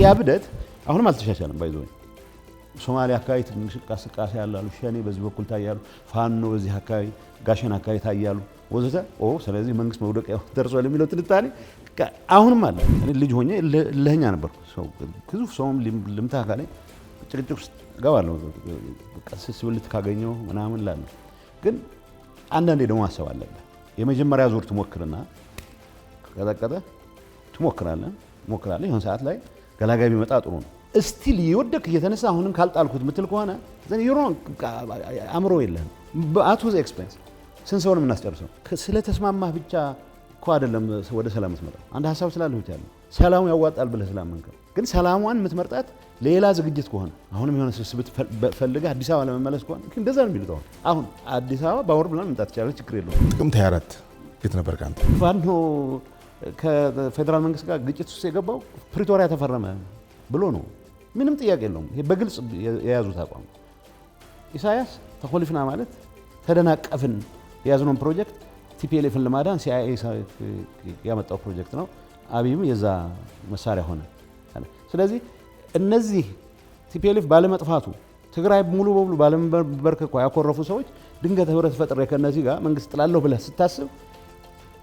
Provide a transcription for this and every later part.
ያብደት አሁንም አልተሻሻለም ባይዘው ሶማሊያ አካባቢ ትንሽ እንቅስቃሴ ያላሉ ሸኔ በዚህ በኩል ታያሉ ፋኖ በዚህ አካባቢ ጋሸና አካባቢ ታያሉ ወዘተ ስለዚህ መንግስት መውደቂያ ደርሷል የሚለው ትንታኔ አሁንም አለ እኔ ልጅ ሆኜ ለኛ ነበርኩ ሰው ግዙፍ ሰውም ልምታ ካለ ጭቅጭቅ ውስጥ ገባለሁ ቀስስብልት ካገኘው ምናምን ላለ ግን አንዳንዴ ደግሞ ማሰብ አለበት የመጀመሪያ ዙር ትሞክርና ከቀጠቀጠ ትሞክራለህ ይሁን ሰዓት ላይ ገላጋይ ቢመጣ ጥሩ ነው እስቲል ይወደክ እየተነሳ አሁንም ካልጣልኩት ምትል ከሆነ ዘን ዩ ሮንግ አምሮ የለም አት ዋዝ ኤክስፔንስ ስንሰውን ምናስጨርሰው ስለተስማማህ ብቻ እኮ አይደለም ወደ ሰላም ትመጣው አንድ ሐሳብ ስላልሆነ ይቻላል ሰላሙ ያዋጣል ብለህ ስላመንከው ግን ሰላሟን የምትመርጣት ሌላ ዝግጅት ከሆነ አሁንም የሆነ ስብስብ ፈልገህ አዲስ አበባ ለመመለስ ከሆነ እንደዛ ነው የሚሉት አሁን አዲስ አበባ በአውሮፕላን መምጣት ይቻላል ችግር የለውም ጥቅምት 24 የት ነበር ካንተ ፋኖ ከፌደራል መንግስት ጋር ግጭት ውስጥ የገባው ፕሪቶሪያ ተፈረመ ብሎ ነው ምንም ጥያቄ የለውም ይሄ በግልጽ የያዙት አቋም ኢሳያስ ተኮልፍና ማለት ተደናቀፍን የያዝነው ፕሮጀክት ቲፒኤልኤፍን ለማዳን ሲአይኤ ያመጣው ፕሮጀክት ነው አብይም የዛ መሳሪያ ሆነ ስለዚህ እነዚህ ቲፒኤልኤፍ ባለመጥፋቱ ትግራይ ሙሉ በሙሉ ባለመበርከኳ ያኮረፉ ሰዎች ድንገት ህብረት ፈጥሬ ከነዚህ ጋር መንግስት ጥላለሁ ብለህ ስታስብ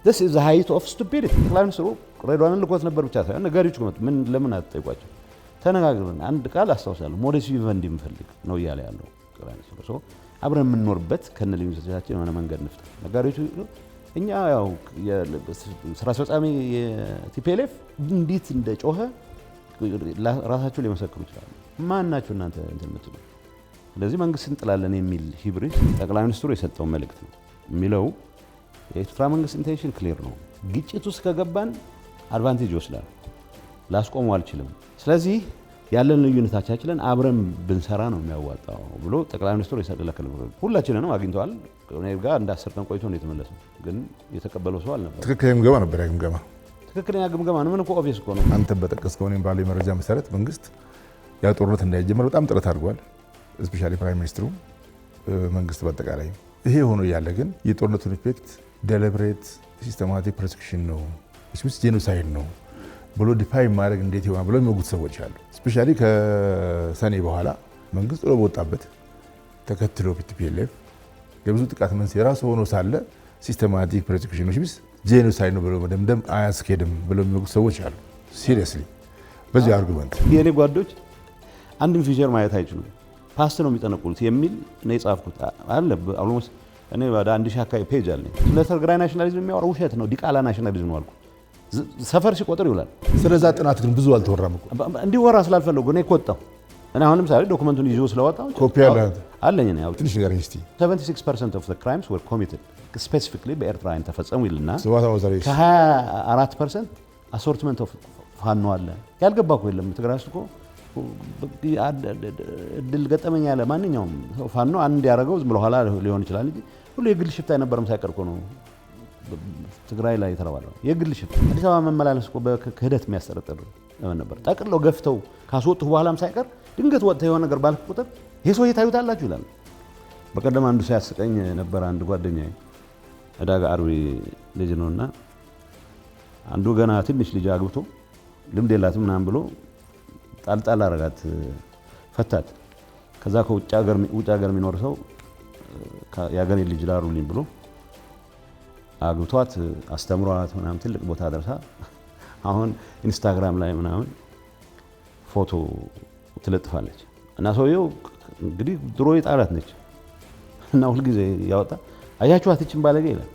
this is the height of stupidity ጠቅላይ ሚኒስትሩ ሬድዋንን ልኮት ነበር ብቻ ሳይሆን ነጋሪዎች ምን ለምን አትጠይቋቸው ተነጋግረን አንድ ቃል አስተዋውሳለሁ ሞዴስ ቪቨንዲ ምፈልግ ነው እያለ ያለው ጠቅላይ ሚኒስትሩ አብረን የምንኖርበት ከነልዩነቶቻችን የሆነ መንገድ እንፍጠር ነጋሪዎች እኛ ያው ስራ አስፈጻሚ የቲፒኤልኤፍ እንዴት እንደጮኸ ራሳቸው ሊመሰክሩ ይችላሉ ማን ናችሁ እናንተ እንትን የምትሉ ስለዚህ መንግስት እንጥላለን የሚል ሂብሪስ ጠቅላይ ሚኒስትሩ የሰጠው መልእክት ነው የሚለው የኤርትራ መንግስት ኢንቴንሽን ክሊር ነው ግጭት ውስጥ ከገባን አድቫንቴጅ ይወስዳል ላስቆመው አልችልም ስለዚህ ያለን ልዩነታችንን አብረን ብንሰራ ነው የሚያዋጣው ብሎ ጠቅላይ ሚኒስትሩ የሰደለከለ ሁላችንንም አግኝተዋል እኔ ጋር እንደ 10 ቀን ቆይቶ ነው የተመለሰው ግን የተቀበለው ሰው አልነበር ትክክለኛ ግምገማ ነበር ትክክለኛ ግምገማ ነው ምን እኮ ኦብቪየስ እኮ ነው አንተ በጠቀስከው እኔም ባለው መረጃ መሰረት መንግስት ያ ጦርነት እንዳይጀምር በጣም ጥረት አድርጓል ስፔሻሊ ፕራይም ሚኒስትሩ መንግስት በአጠቃላይ ይሄ ሆኖ ያለ ግን የጦርነቱን ኢፌክት ዴሊብሬት ሲስተማቲክ ፕሮሴክሽን ነው እሱስ ጄኖሳይድ ነው ብሎ ዲፋይን ማድረግ እንዴት ይሆናል ብሎ የሚወጉት ሰዎች አሉ ስፔሻሊ ከሰኔ በኋላ መንግስት ጥሎ በወጣበት ተከትሎ ቲፒኤልኤፍ የብዙ ጥቃት መንስኤ ራሱ ሆኖ ሳለ ሲስተማቲክ ፕሮሴክሽን ነው እሱስ ጄኖሳይድ ነው ብሎ መደምደም አያስኬድም ብሎ የሚወጉት ሰዎች አሉ ሲሪየስሊ በዚህ አርጉመንት የኔ ጓዶች አንድም ፊቸር ማየት አይችሉም ፓስት ነው የሚጠነቁሉት የሚል ነው የጻፍኩት አለ ኦልሞስት እኔ ወደ 1000 አካባቢ ፔጅ አለኝ ስለ ትግራይ ናሽናሊዝም የሚያወራው ውሸት ነው ዲቃላ ናሽናሊዝም ነው አልኩ ሰፈር ሲቆጥር ይውላል ስለዛ ጥናት ግን ብዙ አልተወራም እኮ እንዲወራ ስላልፈለጉ እኔ ቆጣው እኔ አሁን ለምሳሌ ዶክመንቱን ይዞ ስለወጣው ኮፒ አለኝ ነው ትንሽ ነገር እስቲ 76% of the crimes were committed specifically በኤርትራ ተፈጸሙ ይልና ከ24% assortment of ፋኖ አለ ያልገባ እኮ የለም ትግራይ ውስጥ እኮ ድል ገጠመኝ ያለ ማንኛውም ፋኖ አንድ ያረጋው ዝም ብሎ ኋላ ሊሆን ይችላል እንጂ ሁሉ የግል ሽፍታ የነበረም ሳይቀር እኮ ነው ትግራይ ላይ ተረዋለው የግል ሽፍታ አዲስ አበባ መመላለስ እኮ በክህደት የሚያስጠረጥር ነበር ጠቅለው ገፍተው ካስወጡ በኋላም ሳይቀር ድንገት ወጥተው የሆነ ነገር ባልክ ቁጥር ይሄ ሰው ይታዩታላችሁ ይላል በቀደም አንዱ ሲያስቀኝ ነበር አንድ ጓደኛዬ እዳጋ አርቢ ልጅ ነውና አንዱ ገና ትንሽ ልጅ አግብቶ ልምድ የላትም ምናምን ብሎ ጣልጣል አረጋት ፈታት ከዛ ከውጭ ሀገር የሚኖር ሰው ያገኔ ልጅ ዳሩልኝ ብሎ አግብቷት አስተምሯት ምናምን ትልቅ ቦታ ደርሳ አሁን ኢንስታግራም ላይ ምናምን ፎቶ ትለጥፋለች እና ሰውየው እንግዲህ ድሮ የጣላት ነች እና ሁሉ ጊዜ ያወጣ አያችኋት እቺን ባለጌ ይላል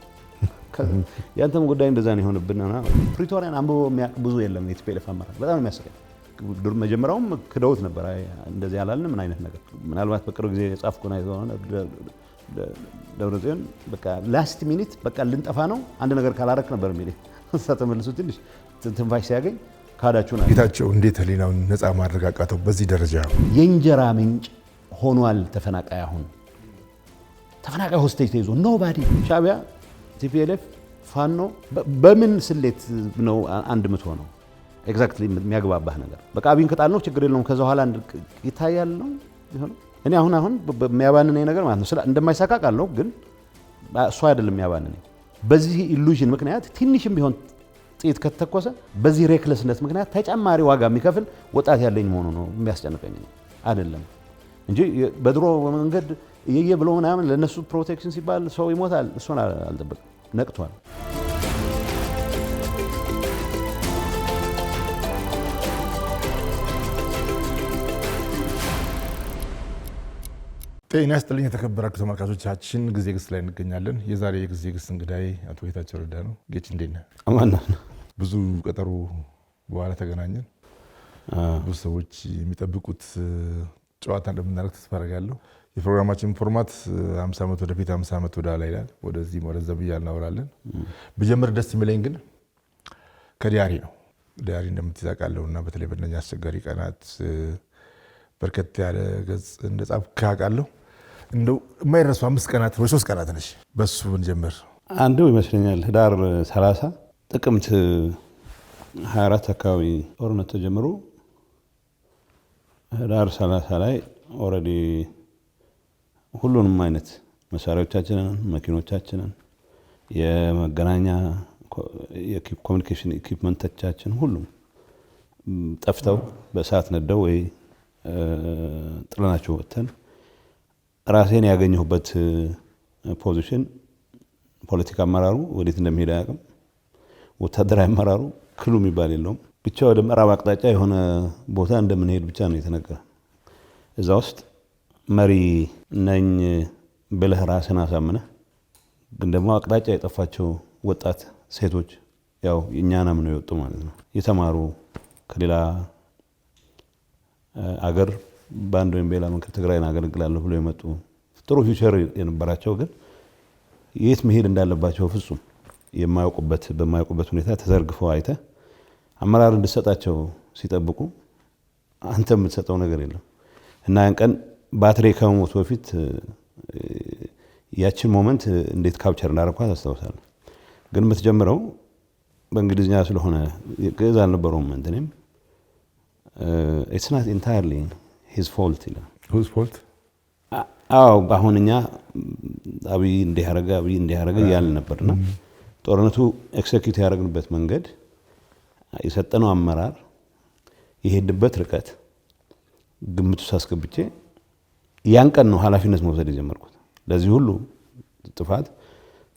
ያንተም ጉዳይ እንደዛ ነው የሆነብንና ፕሪቶሪያን አንብቦ የሚያውቅ ብዙ የለም የቲፒኤልኤፍ አመራር በጣም ነው የሚያስቀኝ መጀመሪያውም ክደውት ነበር እንደዚህ ያላልን ምን አይነት ነገር ምናልባት በቅርብ ጊዜ የጻፍኩና የሆነ ደብረጽዮን በቃ ላስት ሚኒት በቃ ልንጠፋ ነው አንድ ነገር ካላረክ ነበር የሚለኝ ተመልሶ ትንሽ ትንፋሽ ሲያገኝ ካዳችሁና ጌታቸው እንዴት ህሊናውን ነፃ ማድረግ አቃተው በዚህ ደረጃ የእንጀራ ምንጭ ሆኗል ተፈናቃይ አሁን ተፈናቃይ ሆስቴጅ ተይዞ ኖባዲ ሻዕቢያ ቲፒኤልኤፍ ፋኖ በምን ስሌት ነው አንድ የምትሆነው ኤግዛክትሊ የሚያግባባህ ነገር በቃ አብይን ከጣል ነው ችግር የለውም ከዛ በኋላ ይታያል ነው ይሆነው እኔ አሁን የሚያባንነኝ ነገር ማለት ነው እንደማይሳካ ቃል ግን እሱ አይደለም የሚያባንነኝ በዚህ ኢሉዥን ምክንያት ትንሽም ቢሆን ጥይት ከተተኮሰ በዚህ ሬክለስነት ምክንያት ተጨማሪ ዋጋ የሚከፍል ወጣት ያለኝ መሆኑ ነው የሚያስጨንቀኝ አይደለም እንጂ በድሮ መንገድ እየየ ብሎ ምናምን ለነሱ ፕሮቴክሽን ሲባል ሰው ይሞታል። እሱን አልጠበቅም። ነቅቷል። ጤና ይስጥልኝ የተከበራችሁ ተመልካቾቻችን፣ ጊዜ ግስ ላይ እንገኛለን። የዛሬ የጊዜ ግስ እንግዳይ አቶ ጌታቸው ረዳ ነው። ጌች እንዴት ነህ? አማና ብዙ ቀጠሮ በኋላ ተገናኘን። ብዙ ሰዎች የሚጠብቁት ጨዋታ እንደምናደርግ ተስፋ አደርጋለሁ። የፕሮግራማችን ፎርማት 50 ዓመት ወደፊት 50 ዓመት ወደ ኋላ ይላል። ወደዚህ ወደዛ ብያ እናወራለን። ብጀምር ደስ የሚለኝ ግን ከዲያሪ ነው። ዲያሪ እንደምትይዛቃለሁና በተለይ በእነኛ አስቸጋሪ ቀናት በርከት ያለ ገጽ እንደጻፍክ አውቃለሁ። እንደው የማይረሱ 5 ቀናት ወይ 3 ቀናት ነሽ። በሱ ብንጀምር አንዱ ይመስለኛል ህዳር 30 ጥቅምት 24 አካባቢ ጦርነት ተጀምሮ ህዳር 30 ላይ ኦልሬዲ ሁሉንም አይነት መሳሪያዎቻችንን፣ መኪኖቻችንን፣ የመገናኛ የኮሙኒኬሽን ኢኩዊፕመንቶቻችን ሁሉም ጠፍተው በእሳት ነደው ወይ ጥለናቸው ወጥተን ራሴን ያገኘሁበት ፖዚሽን ፖለቲካ አመራሩ ወዴት እንደሚሄድ አያውቅም። ወታደራዊ አመራሩ ክሉ የሚባል የለውም። ብቻ ወደ ምዕራብ አቅጣጫ የሆነ ቦታ እንደምንሄድ ብቻ ነው የተነገረ። እዛ ውስጥ መሪ ነኝ ብለህ ራስን አሳምነህ ግን ደግሞ አቅጣጫ የጠፋቸው ወጣት ሴቶች ያው እኛና ምን ይወጡ ማለት ነው የተማሩ ከሌላ አገር ባንድ ወይም በሌላ መንገድ ትግራይን አገለግላለሁ ብለው የመጡ ጥሩ ፊውቸር የነበራቸው ግን የት መሄድ እንዳለባቸው ፍጹም በማያውቁበት ሁኔታ ተዘርግፈው አይተህ አመራር እንድሰጣቸው ሲጠብቁ አንተ የምትሰጠው ነገር የለም እና ያን ቀን ባትሪ ከመሞቱ በፊት ያችን ሞመንት እንዴት ካፕቸር እንዳደረኳት አስታውሳለሁ። ግን የምትጀምረው በእንግሊዝኛ ስለሆነ ግዕዝ አልነበረውም። እንትኔም it's not entirely his fault ይላል። whose fault? አዎ አሁን እኛ አብይ እንዲህ ያደረገ እያልን ነበርና ጦርነቱ ኤክሴኪዩት ያደረግንበት መንገድ የሰጠነው አመራር የሄድበት ርቀት ግምቱ ሳስገብቼ ያን ቀን ነው ኃላፊነት መውሰድ የጀመርኩት። ለዚህ ሁሉ ጥፋት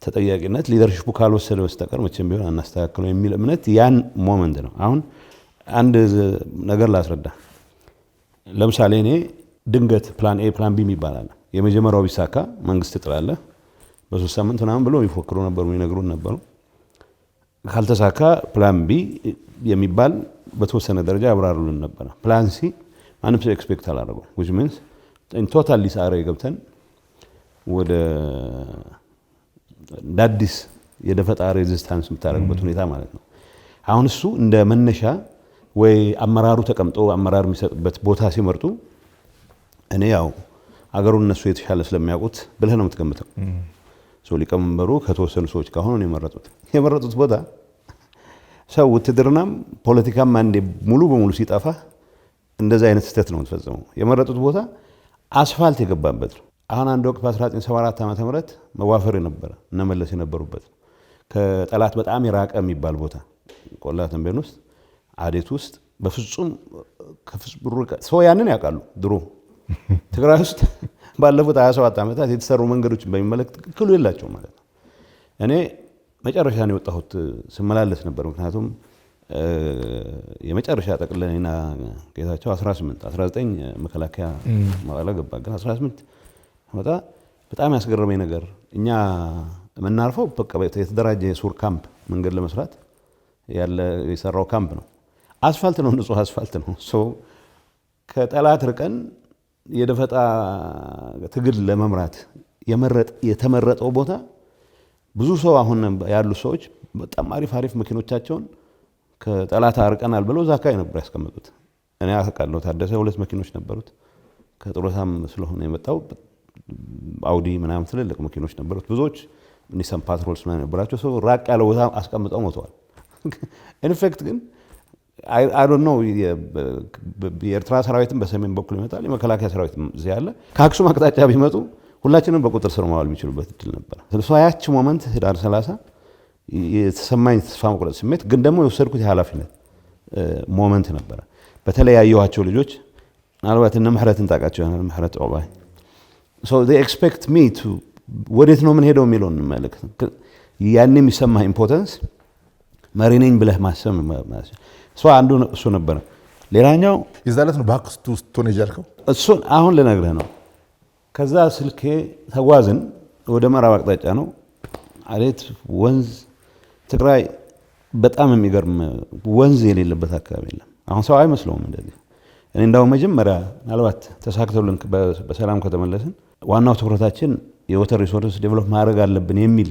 ተጠያቂነት ሊደርሺፑ ካልወሰደ በስተቀር መቼም ቢሆን አናስተካክለው የሚል እምነት ያን ሞመንት ነው። አሁን አንድ ነገር ላስረዳ። ለምሳሌ እኔ ድንገት ፕላን ኤ ፕላን ቢ ይባላል። የመጀመሪያው ቢሳካ መንግስት ጥላለ በ3 ሳምንት ምናምን ብለው ይፎክሩ ነበሩ፣ ይነግሩን ነበሩ። ካልተሳካ ፕላን ቢ የሚባል በተወሰነ ደረጃ ያብራሩልን ነበር። ፕላን ሲ ማንም ሰው ኤክስፔክት አላደረገው which means in total ሊሳረ ገብተን ወደ ዳዲስ የደፈጣ ሬዚስታንስ የምታደርግበት ሁኔታ ማለት ነው። አሁን እሱ እንደ መነሻ ወይ አመራሩ ተቀምጦ አመራር የሚሰጥበት ቦታ ሲመርጡ እኔ ያው አገሩን እነሱ የተሻለ ስለሚያውቁት ብለህ ነው የምትገምተው። ሊቀመንበሩ ከተወሰኑ ሰዎች ጋር ሆነው የመረጡት ቦታ ሰው ውትድርናም ፖለቲካም አንዴ ሙሉ በሙሉ ሲጠፋ እንደዚህ አይነት ስህተት ነው የምትፈጽመው። የመረጡት ቦታ አስፋልት የገባበት ነው። አሁን አንድ ወቅት በ1974 ዓ.ም መዋፈር የነበረ እነመለስ የነበሩበት ከጠላት በጣም የራቀ የሚባል ቦታ ቆላ ተንቤን ውስጥ አዴት ውስጥ በፍጹም ሰው ያንን ያውቃሉ። ድሮ ትግራይ ውስጥ ባለፉት 27 ዓመታት የተሰሩ መንገዶችን በሚመለከት ትክክሉ የላቸው ማለት ነው። እኔ መጨረሻ ነው የወጣሁት ስመላለስ ነበር። ምክንያቱም የመጨረሻ ጠቅለኔና ጌታቸው 19 መከላከያ መቀለ ገባ። ግን 18 ወጣ። በጣም ያስገረመኝ ነገር እኛ የምናርፈው በቃ የተደራጀ የሱር ካምፕ መንገድ ለመስራት ያለ የሰራው ካምፕ ነው። አስፋልት ነው፣ ንጹህ አስፋልት ነው። ከጠላት ርቀን የደፈጣ ትግል ለመምራት የተመረጠው ቦታ ብዙ ሰው አሁን ያሉ ሰዎች በጣም አሪፍ መኪኖቻቸውን ከጠላት አርቀናል ብለው እዛ አካባቢ ነበር ያስቀመጡት። እኔ አውቃለሁ። ታደሰ 2 መኪኖች ነበሩት። ከጥሮታም ስለሆነ የመጣው አውዲ ምናምን ትልልቅ መኪኖች ነበሩት። ብዙዎች ኒሳን ፓትሮልስ ምናምን ነበራቸው። ሰው ራቅ ያለ ቦታ አስቀምጠው ሞተዋል። ኢንፌክት ግን አይ ዶንት ኖ የኤርትራ ሰራዊትን በሰሜን በኩል ይመጣል፣ የመከላከያ ሰራዊት እዚህ ያለ ከአክሱም አቅጣጫ ቢመጡ ሁላችንም በቁጥር ስር ማዋል የሚችሉበት እድል ነበር። ስለዚህ ያቺ ሞመንት ህዳር 30 የተሰማኝ ተስፋ መቁረጥ ስሜት ግን ደግሞ የወሰድኩት የኃላፊነት ሞመንት ነበረ። በተለይ ያየኋቸው ልጆች ምናልባት እነ ምህረትን ታውቃቸው ይሆናል። ምህረት ኦባይ they expect me to ወዴት ነው ምን ሄደው የሚለውን እንመለከት። ያን የሚሰማ ኢምፖርታንስ መሪ ነኝ ብለህ ማሰብ አንዱ እሱ ነበረ። ሌላኛው ይዛለት ነው ባክስ ቱ ስቶኔጅ ያልከው እሱን አሁን ልነግርህ ነው። ከዛ ስልኬ ተጓዝን ወደ ምዕራብ አቅጣጫ ነው። አሌት ወንዝ ትግራይ በጣም የሚገርም ወንዝ የሌለበት አካባቢ የለም። አሁን ሰው አይመስለውም እንደዚህ። እኔ እንዳው መጀመሪያ ምናልባት ተሳክቶልን በሰላም ከተመለስን ዋናው ትኩረታችን የወተር ሪሶርስ ዴቨሎፕ ማድረግ አለብን የሚል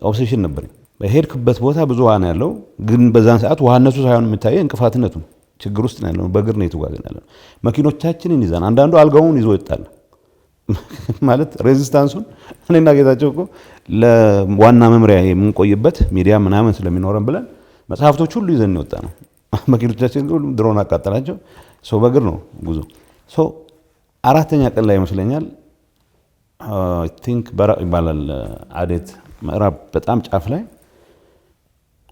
ኦብሴሽን ነበረኝ። በሄድክበት ቦታ ብዙ ውሃ ነው ያለው፣ ግን በዛን ሰዓት ውሃነቱ ሳይሆን የሚታየው እንቅፋትነቱ ችግር ውስጥ ነው ያለው። በእግር ነው የተጓዝን ያለው። መኪኖቻችንን ይዘን አንዳንዱ አልጋውን ይዞ ይወጣል ማለት ሬዚስታንሱን እኔና ጌታቸው እኮ ለዋና መምሪያ የምንቆይበት ሚዲያ ምናምን ስለሚኖረን ብለን መጽሐፍቶች ሁሉ ይዘን ይወጣ ነው። መኪኖቻችን ሁሉ ድሮን አቃጠላቸው። ሰው በእግር ነው ጉዞ። አራተኛ ቀን ላይ ይመስለኛል አይ ቲንክ በራቅ ይባላል አዴት ምዕራብ በጣም ጫፍ ላይ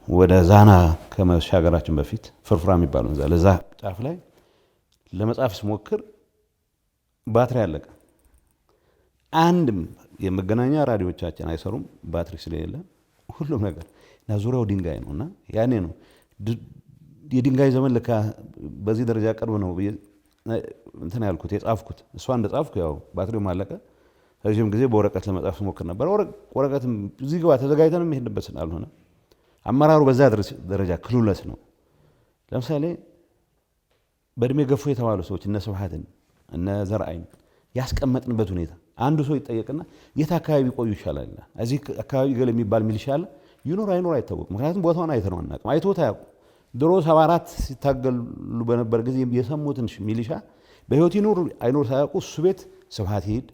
ወደ ዛና ከመሻገራችን በፊት ፍርፍራ የሚባለው ለዛ ጫፍ ላይ ለመጻፍ ስሞክር ባትሪ አለቀ። አንድም የመገናኛ ራዲዮቻችን አይሰሩም ባትሪ ስለሌለ ሁሉም ነገር እና ዙሪያው ድንጋይ ነውና ያኔ ነው የድንጋይ ዘመን ለካ በዚህ ደረጃ ቅርብ ነው እንትን ያልኩት የጻፍኩት። እሷ እንደጻፍኩ ያው ባትሪው ማለቀ። ረጅም ጊዜ በወረቀት ለመጻፍ ስሞክር ነበር። ወረቀትም እዚህ ጋር ተዘጋጅተን የሚሄድበት ስላልሆነ አመራሩ በዛ ደረጃ ክሉለስ ነው። ለምሳሌ በእድሜ ገፉ የተባሉ ሰዎች እነ ስብሐትን እነ ዘርአይን ያስቀመጥንበት ሁኔታ አንዱ ሰው ይጠየቅና የት አካባቢ ቆዩ ይሻላል? እዚህ አካባቢ ገለ የሚባል ሚሊሻ አለ። ይኖር አይኖር አይታወቅም። ምክንያቱም ቦታውን አይተነው አናውቅም። አይቶት አያውቁም። ድሮ 74 ሲታገሉ በነበር ጊዜ የሰሙትን ሚሊሻ በህይወት ይኖር አይኖር ሳያውቁ እሱ ቤት ስብሐት ይሄድ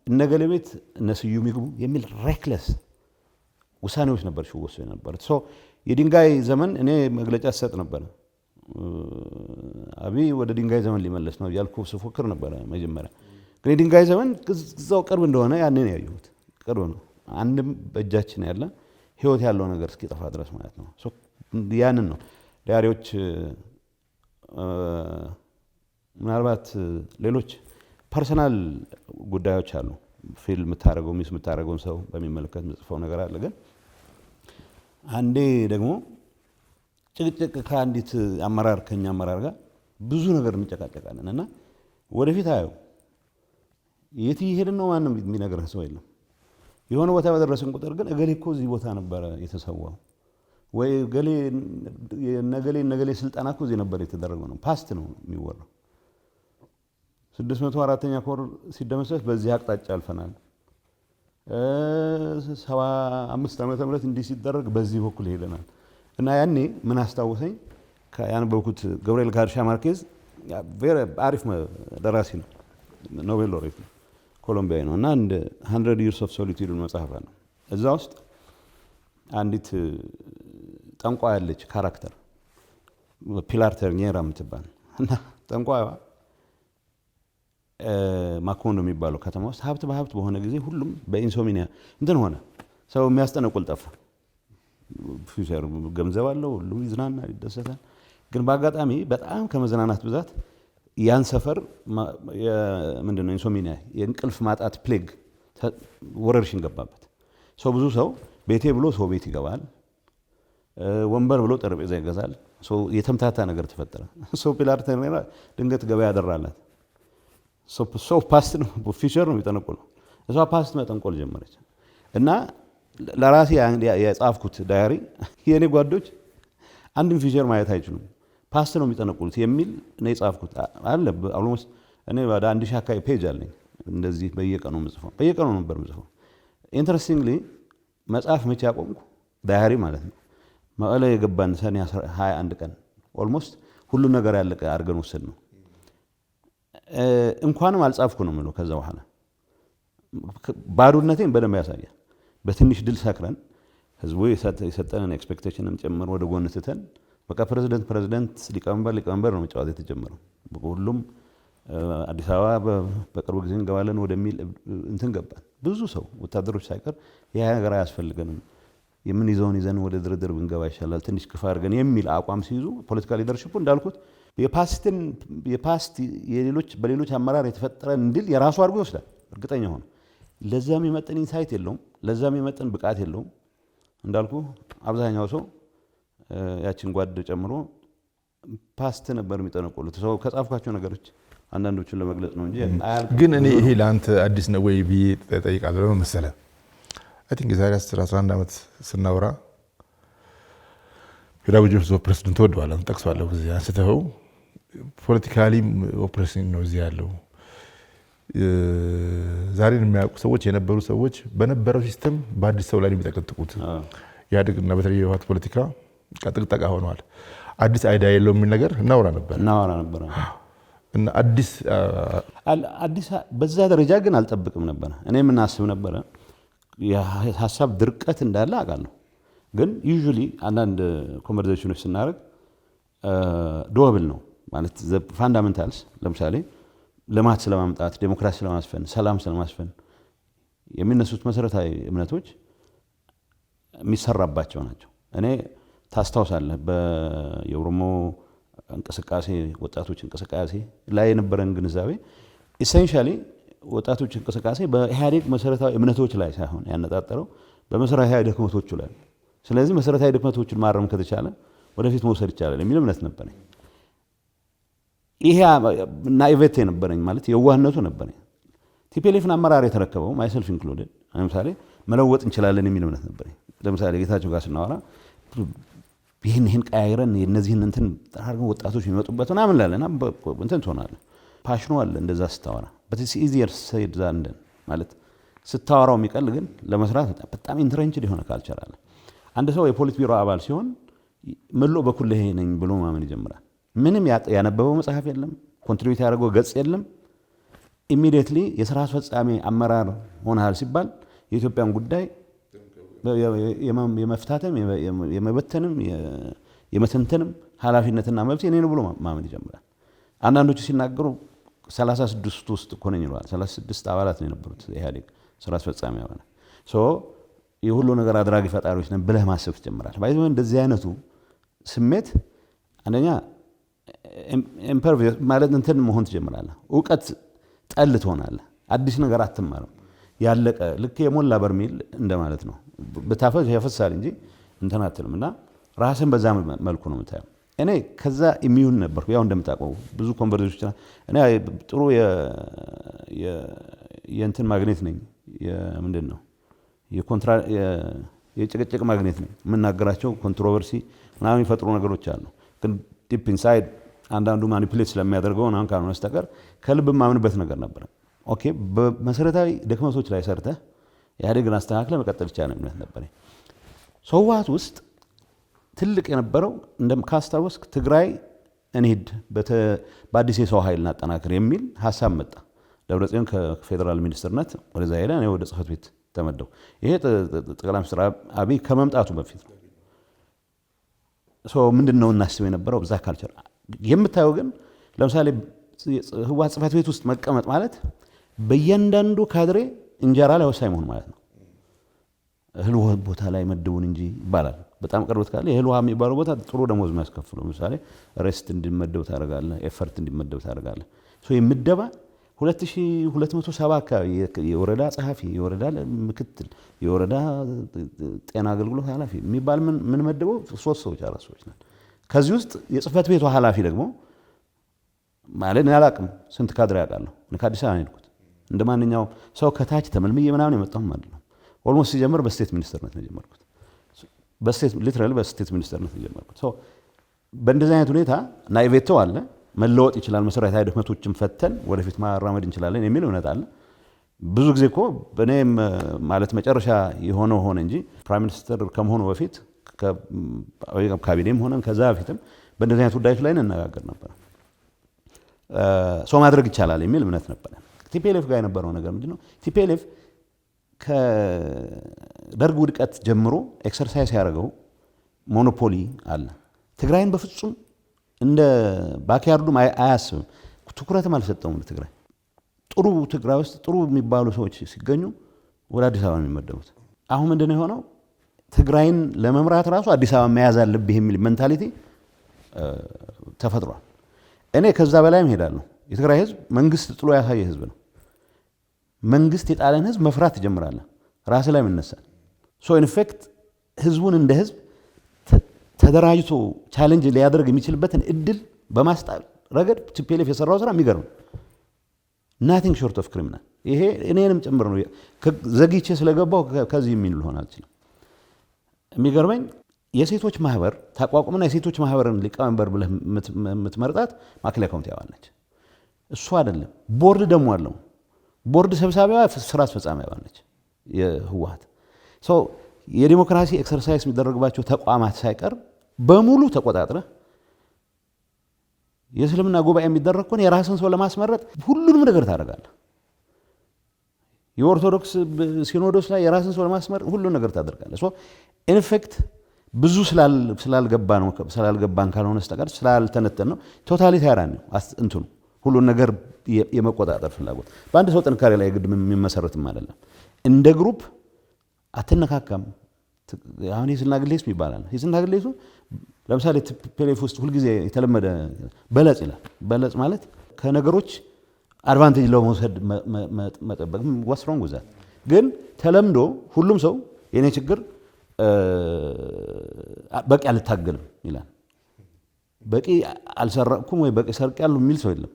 እነገሌ ቤት እነ ስዩም ይግቡ የሚል ሬክለስ ውሳኔዎች ነበር ሲወሰኑ ነበር። የድንጋይ ዘመን እኔ መግለጫ ሰጥ ነበር። አብይ ወደ ድንጋይ ዘመን ሊመለስ ነው ያልኩ ስፎክር ነበር መጀመሪያ። ግን የድንጋይ ዘመን እዛው ቅርብ እንደሆነ ያንን ያየሁት ቅርብ ነው። አንድም በእጃችን ያለ ህይወት ያለው ነገር እስኪጠፋ ድረስ ማለት ነው። ያንን ነው ዳሪዎች ምናልባት ሌሎች ፐርሰናል ጉዳዮች አሉ። ፊልም የምታደርገው ሚስ የምታደርገውን ሰው በሚመለከት የምጽፈው ነገር አለ። ግን አንዴ ደግሞ ጭቅጭቅ ከአንዲት አመራር ከኛ አመራር ጋር ብዙ ነገር እንጨቃጨቃለን እና ወደፊት አየው የት ይሄድን ነው ማንም የሚነግርህ ሰው የለም። የሆነ ቦታ በደረስን ቁጥር ግን እገሌ እኮ እዚህ ቦታ ነበረ የተሰዋው ወይ ነገሌ ስልጣና እኮ እዚህ ነበር የተደረገው ነው። ፓስት ነው የሚወራው። 604ኛ ኮር ሲደመሰስ በዚህ አቅጣጫ አልፈናል። 75 ዓመተ ምህረት እንዲህ ሲደረግ በዚህ በኩል ሄደናል። እና ያኔ ምን አስታውሰኝ ያነበብኩት ገብርኤል ጋርሻ ማርኬዝ አሪፍ ደራሲ ነው፣ ኖቤል ሎሬት ነው፣ ኮሎምቢያዊ ነው። እና አንድ 100 years of solitude መጽሐፍ ነው። እዛ ውስጥ አንዲት ጠንቋ ያለች ካራክተር ፒላር ተርኒየራ የምትባል እና ጠንቋዋ ማኮንዶ የሚባለው ከተማ ውስጥ ሀብት በሀብት በሆነ ጊዜ ሁሉም በኢንሶሚኒያ እንትን ሆነ። ሰው የሚያስጠነቁል ጠፋ። ፊውቸር ገንዘብ አለው፣ ሁሉ ይዝናና ይደሰታል። ግን በአጋጣሚ በጣም ከመዝናናት ብዛት ያን ሰፈር ምንድነው ኢንሶሚኒያ የእንቅልፍ ማጣት ፕሌግ ወረርሽኝ ገባበት። ሰው ብዙ ሰው ቤቴ ብሎ ሰው ቤት ይገባል፣ ወንበር ብሎ ጠረጴዛ ይገዛል። የተምታታ ነገር ተፈጠረ። ፒላር ተርኔራ ድንገት ገበያ ያደራላት። ፓስት ነው ፊቸር ነው የሚጠነቁለው። እሷ ፓስት መጠንቆል ጀመረች እና ለራሴ የጻፍኩት ዳያሪ የእኔ ጓዶች አንድም ፊቸር ማየት አይችሉም ፓስት ነው የሚጠነቁሉት የሚል ነው የጻፍኩት አለ። ኦልሞስት እኔ ወደ 1000 አካባቢ ፔጅ አለኝ እንደዚህ በየቀኑ ነበር ምጽፈው። ኢንተረስቲንግሊ መጽሐፍ መቼ አቆምኩ? ዳያሪ ማለት ነው መቀለ የገባን ሰኔ 21 ቀን ኦልሞስት ሁሉ ነገር ያለቀ አድርገን ወሰድ ነው። እንኳንም አልጻፍኩ ነው የምለው። ከዛ በኋላ ባዶነቴን በደንብ ያሳያል። በትንሽ ድል ሰክረን ህዝቡ የሰጠንን ኤክስፔክቴሽንም ጨምር ወደ ጎን ስተን በቃ ፕሬዝዳንት ሊቀመንበር ነው መጫወት የተጀመረው። ሁሉም አዲስ አበባ በቅርብ ጊዜ እንገባለን ወደሚል እንትን ገባን። ብዙ ሰው ወታደሮች ሳይቀር ያ ነገር አያስፈልገንም የምንይዘውን ይዘን ወደ ድርድር ብንገባ ይሻላል ትንሽ ክፋ አድርገን የሚል አቋም ሲይዙ ፖለቲካል ሊደርሺፑ እንዳልኩት የፓስት በሌሎች አመራር የተፈጠረን እንድል የራሱ አድርጎ ይወስዳል። እርግጠኛ ሆነ ለዛም የመጠን ኢንሳይት የለውም፣ ለዛም የመጠን ብቃት የለውም። እንዳልኩ አብዛኛው ሰው ያችን ጓድ ጨምሮ ፓስት ነበር የሚጠነቆሉት። ሰው ከጻፍኳቸው ነገሮች አንዳንዶቹን ለመግለጽ ነው እንጂ ግን እኔ ይሄ ለአንተ አዲስ ነው ወይ ብዬ ጠይቃለሁ መሰለህ። አይ ቲንክ የዛሬ 10-11 ዓመት ስናወራ ፌዴራል ጆርጅ ፕሬዝዳንት ወደዋለም ጠቅሷለሁ ጊዜ አንስተው ፖለቲካሊ ኦፕሬሽን ነው እዚህ ያለው። ዛሬን የሚያውቁ ሰዎች የነበሩ ሰዎች በነበረው ሲስተም በአዲስ ሰው ላይ የሚጠቀጥቁት ያድግና በተለይ የህወሓት ፖለቲካ ቀጥቅጠቃ ሆኗል። አዲስ አይዲያ የለውም የሚል ነገር እናወራ ነበር እና አዲስ በዛ ደረጃ ግን አልጠብቅም ነበር። እኔ የምናስብ ነበረ የሀሳብ ድርቀት እንዳለ አውቃለሁ። ግን ዩዥሊ አንዳንድ ኮንቨርሴሽኖች ስናደርግ ዶብል ነው ማለት ፋንዳሜንታልስ ለምሳሌ ልማት ስለማምጣት፣ ዴሞክራሲ ስለማስፈን፣ ሰላም ስለማስፈን የሚነሱት መሰረታዊ እምነቶች የሚሰራባቸው ናቸው። እኔ ታስታውሳለህ የኦሮሞ እንቅስቃሴ ወጣቶች እንቅስቃሴ ላይ የነበረን ግንዛቤ ኢሴንሻሊ ወጣቶች እንቅስቃሴ በኢህአዴግ መሰረታዊ እምነቶች ላይ ሳይሆን ያነጣጠረው በመሰረታዊ ድክመቶቹ ላይ። ስለዚህ መሰረታዊ ድክመቶቹን ማረም ከተቻለ ወደፊት መውሰድ ይቻላል የሚል እምነት ነበረኝ። ይሄ ናይቬት ነበረኝ ማለት የዋህነቱ ነበረኝ። ቲፒኤልኤፍን አመራር የተረከበው ማይሰልፍ ኢንክሉድድ ለምሳሌ መለወጥ እንችላለን የሚል እምነት ነበረኝ። ለምሳሌ ጌታቸው ጋር ስናወራ ይህን ቀያይረን የነዚህን እንትን አድርገን ወጣቶች የሚመጡበት ምናምን ላለና እንትን ትሆናለህ። ፓሽኑ አለ እንደዛ ስታወራ በትስ ኢዚየር ሰይድ ዛንደን ማለት ስታወራው የሚቀል ግን ለመስራት በጣም ኢንትረንችድ የሆነ ካልቸር አለ። አንድ ሰው የፖሊት ቢሮ አባል ሲሆን ምሎ በኩልህ ነኝ ብሎ ማመን ይጀምራል። ምንም ያነበበው መጽሐፍ የለም፣ ኮንትሪቢዩት ያደረገው ገጽ የለም። ኢሚዲየትሊ የስራ አስፈጻሚ አመራር ሆነሃል ሲባል የኢትዮጵያን ጉዳይ የመፍታተም የመበተንም የመተንተንም ኃላፊነትና መብት የኔ ነው ብሎ ማመን ይጀምራል። አንዳንዶቹ ሲናገሩ 36 ውስጥ እኮ ነኝ ይለዋል። 36 አባላት ነው የነበሩት ኢህአዴግ ስራ አስፈጻሚ አባላት። የሁሉ ነገር አድራጊ ፈጣሪዎች ነን ብለህ ማሰብ ትጀምራለህ። ባይዘ እንደዚህ አይነቱ ስሜት አንደኛ ኢምፐርቪየስ ማለት እንትን መሆን ትጀምራለህ። እውቀት ጠል ትሆናለህ። አዲስ ነገር አትማርም። ያለቀ ልክ የሞላ በርሜል እንደማለት ነው። ብታፈስ ያፈሳል እንጂ እንትን አትልም። እና ራስን በዛ መልኩ ነው የምታየው። እኔ ከዛ ኢሚዩን ነበርኩ። ያው እንደምታውቀው ብዙ ኮንቨርሴሽን እኔ ጥሩ የእንትን ማግኔት ነኝ። ምንድን ነው የጭቅጭቅ ማግኔት ነኝ። የምናገራቸው ኮንትሮቨርሲ ምናምን የሚፈጥሩ ነገሮች አሉ። ግን ዲፕ ኢንሳይድ አንዳንዱ ማኒፕሌት ስለሚያደርገው ምናምን ካልሆነ በስተቀር ከልብ የማምንበት ነገር ነበረ። ኦኬ በመሰረታዊ ድክመቶች ላይ ሰርተህ ኢህአዴግን አስተካክለ መቀጠል ይቻላል እምነት ነበረኝ። ህወሓት ውስጥ ትልቅ የነበረው ካስታወስክ ትግራይ እንሂድ በአዲስ የሰው ኃይል እናጠናክር የሚል ሀሳብ መጣ። ደብረጽዮን ከፌዴራል ሚኒስትርነት ወደዛ ሄደ፣ እኔ ወደ ጽህፈት ቤት ተመደው። ይሄ ጠቅላይ ሚኒስትር አብይ ከመምጣቱ በፊት ነው። ምንድን ነው እናስብ የነበረው እዛ ካልቸር የምታየው። ግን ለምሳሌ ህወሓት ጽህፈት ቤት ውስጥ መቀመጥ ማለት በእያንዳንዱ ካድሬ እንጀራ ላይ ወሳኝ መሆን ማለት ነው። እህል ውሃ ቦታ ላይ መድቡን እንጂ ይባላል። በጣም ቅርበት ካለ የእህል ውሃ የሚባለው ቦታ ጥሩ ደሞዝ የሚያስከፍሉ ለምሳሌ ሬስት እንዲመደብ ታደርጋለህ፣ ኤፈርት እንዲመደብ ታደርጋለህ። የምደባ 2270 አካባቢ የወረዳ ጸሐፊ፣ የወረዳ ምክትል፣ የወረዳ ጤና አገልግሎት ኃላፊ የሚባል ምን መደበው 3 ሰዎች 4 ሰዎች ናቸው። ከዚህ ውስጥ የጽህፈት ቤቱ ኃላፊ ደግሞ ማለት አላቅም ስንት ካድሬ ያውቃለሁ። ከአዲስ አበባ ሄድኩት እንደ ማንኛውም ሰው ከታች ተመልምዬ ምናምን የመጣሁም ማለት ነው። ኦልሞስት ሲጀምር በስቴት ሚኒስተርነት ነው የጀመርኩት። ሊትራሊ በስቴት ሚኒስተርነት ነው የጀመርኩት። በእንደዚህ አይነት ሁኔታ ናይቬቶ አለ፣ መለወጥ ይችላል፣ መሰረታዊ ድክመቶችን ፈተን ወደፊት ማራመድ እንችላለን የሚል እምነት አለ። ብዙ ጊዜ እኮ በእኔም ማለት መጨረሻ የሆነው ሆነ እንጂ ፕራይም ሚኒስተር ከመሆኑ በፊት ካቢኔም ሆነን ከዛ በፊትም በእንደዚህ አይነት ጉዳዮች ላይ እንነጋገር ነበር። ማድረግ ይቻላል የሚል እምነት ነበር። ቲፒኤልኤፍ ጋር የነበረው ነገር ምንድነው? ቲፒኤልኤፍ ከደርግ ውድቀት ጀምሮ ኤክሰርሳይዝ ያደረገው ሞኖፖሊ አለ። ትግራይን በፍጹም እንደ ባክያርዱም አያስብም፣ ትኩረትም አልሰጠውም ለትግራይ። ጥሩ ትግራይ ውስጥ ጥሩ የሚባሉ ሰዎች ሲገኙ ወደ አዲስ አበባ የሚመደቡት። አሁን ምንድነው የሆነው? ትግራይን ለመምራት ራሱ አዲስ አበባ መያዝ አለብህ የሚል ሜንታሊቲ ተፈጥሯል። እኔ ከዛ በላይም ሄዳለሁ። የትግራይ ህዝብ መንግስት ጥሎ ያሳየ ህዝብ ነው። መንግስት የጣለን ህዝብ መፍራት ትጀምራለህ፣ ራስ ላይ መነሳል። ሶ ኢን ኢፌክት ህዝቡን እንደ ህዝብ ተደራጅቶ ቻሌንጅ ሊያደርግ የሚችልበትን እድል በማስጣል ረገድ ቲፒኤልኤፍ የሰራው ስራ የሚገርም ናቲንግ ሾርት ኦፍ ክሪሚናል። ይሄ እኔንም ጭምር ነው ዘግይቼ ስለገባው ከዚህ የሚል ሆነ አልችልም። የሚገርመኝ የሴቶች ማህበር ታቋቁምና የሴቶች ማህበርን ሊቀመንበር ብለህ የምትመርጣት ማዕከላዊ ኮሚቴ አባል ነች። እሱ አይደለም ቦርድ ደግሞ አለው። ቦርድ ሰብሳቢዋ ስራ አስፈጻሚ አባል ነች የህወሓት። ሶ የዲሞክራሲ ኤክሰርሳይዝ የሚደረግባቸው ተቋማት ሳይቀር በሙሉ ተቆጣጥረህ የእስልምና ጉባኤ የሚደረግ ከሆነ የራስን ሰው ለማስመረጥ ሁሉንም ነገር ታደርጋለህ። የኦርቶዶክስ ሲኖዶስ ላይ የራስን ሰው ለማስመረጥ ሁሉንም ነገር ታደርጋለህ። ሶ ኢን ኢፌክት ብዙ ስላልገባን ካልሆነ በስተቀር ስላልተነተን ነው ቶታሊታሪያን ነው እንትኑ ሁሉን ነገር የመቆጣጠር ፍላጎት በአንድ ሰው ጥንካሬ ላይ ግድ የሚመሰረትም አይደለም። እንደ ግሩፕ አትነካካም። አሁን የስልና ግሌስ ይባላል። የስልና ግሌሱ ለምሳሌ ቲፒኤልኤፍ ውስጥ ሁልጊዜ የተለመደ በለጽ ይላል። በለጽ ማለት ከነገሮች አድቫንቴጅ ለመውሰድ መጠበቅ ወስሮን ጉዛት ግን ተለምዶ ሁሉም ሰው የኔ ችግር በቂ አልታገልም ይላል። በቂ አልሰረቅኩም ወይ በቂ ሰርቅ ያሉ የሚል ሰው የለም።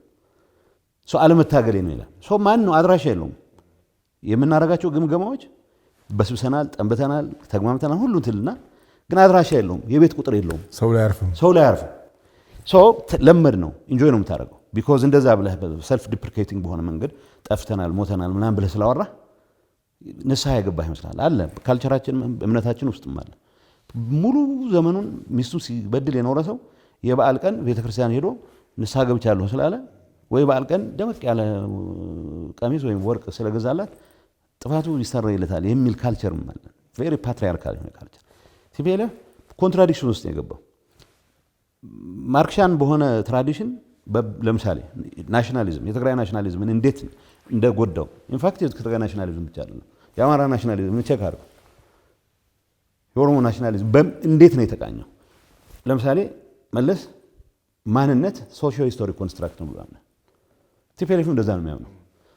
ሰው አለመታገሌ ነው ይላል። ሰው ማን ነው አድራሻ የለውም። የምናደርጋቸው ግምገማዎች በስብሰናል፣ ጠንበተናል፣ ተግማምተናል ሁሉን ትልና ግን አድራሻ የለውም። የቤት ቁጥር የለውም። ሰው ላይ አያርፍም። ሰው ለመድ ነው ኢንጆይ ነው የምታደርገው። ቢኮዝ እንደዛ ብለህ ሰልፍ ዲፕሪኬቲንግ በሆነ መንገድ ጠፍተናል፣ ሞተናል ምናምን ብለህ ስላወራህ ንስሐ የገባህ ይመስላል። አለ ካልቸራችን እምነታችን ውስጥም አለ። ሙሉ ዘመኑን ሚስቱን ሲበድል የኖረ ሰው የበዓል ቀን ቤተክርስቲያን ሄዶ ንስሐ ገብቻለሁ ስላለ ወይ በዓል ቀን ደመቅ ያለ ቀሚስ ወይም ወርቅ ስለገዛላት ጥፋቱ ይሰረይለታል የሚል ካልቸርም አለ። ቬሪ ፓትሪያርካል የሆነ ካልቸር። ቲፒኤልኤፍ ኮንትራዲክሽን ውስጥ ነው የገባው። ማርክሻን በሆነ ትራዲሽን ለምሳሌ ናሽናሊዝም የትግራይ ናሽናሊዝምን እንዴት እንደጎዳው ኢንፋክት የትግራይ ናሽናሊዝም ብቻ አይደለም የአማራ ናሽናሊዝም ቼክ አድርገው የኦሮሞ ናሽናሊዝም እንዴት ነው የተቃኘው። ለምሳሌ መለስ ማንነት ሶሺዮ ሂስቶሪክ ኮንስትራክት ነው ብሏል። ቲፒኤልኤፍ እንደዛ ነው የሚያምነው።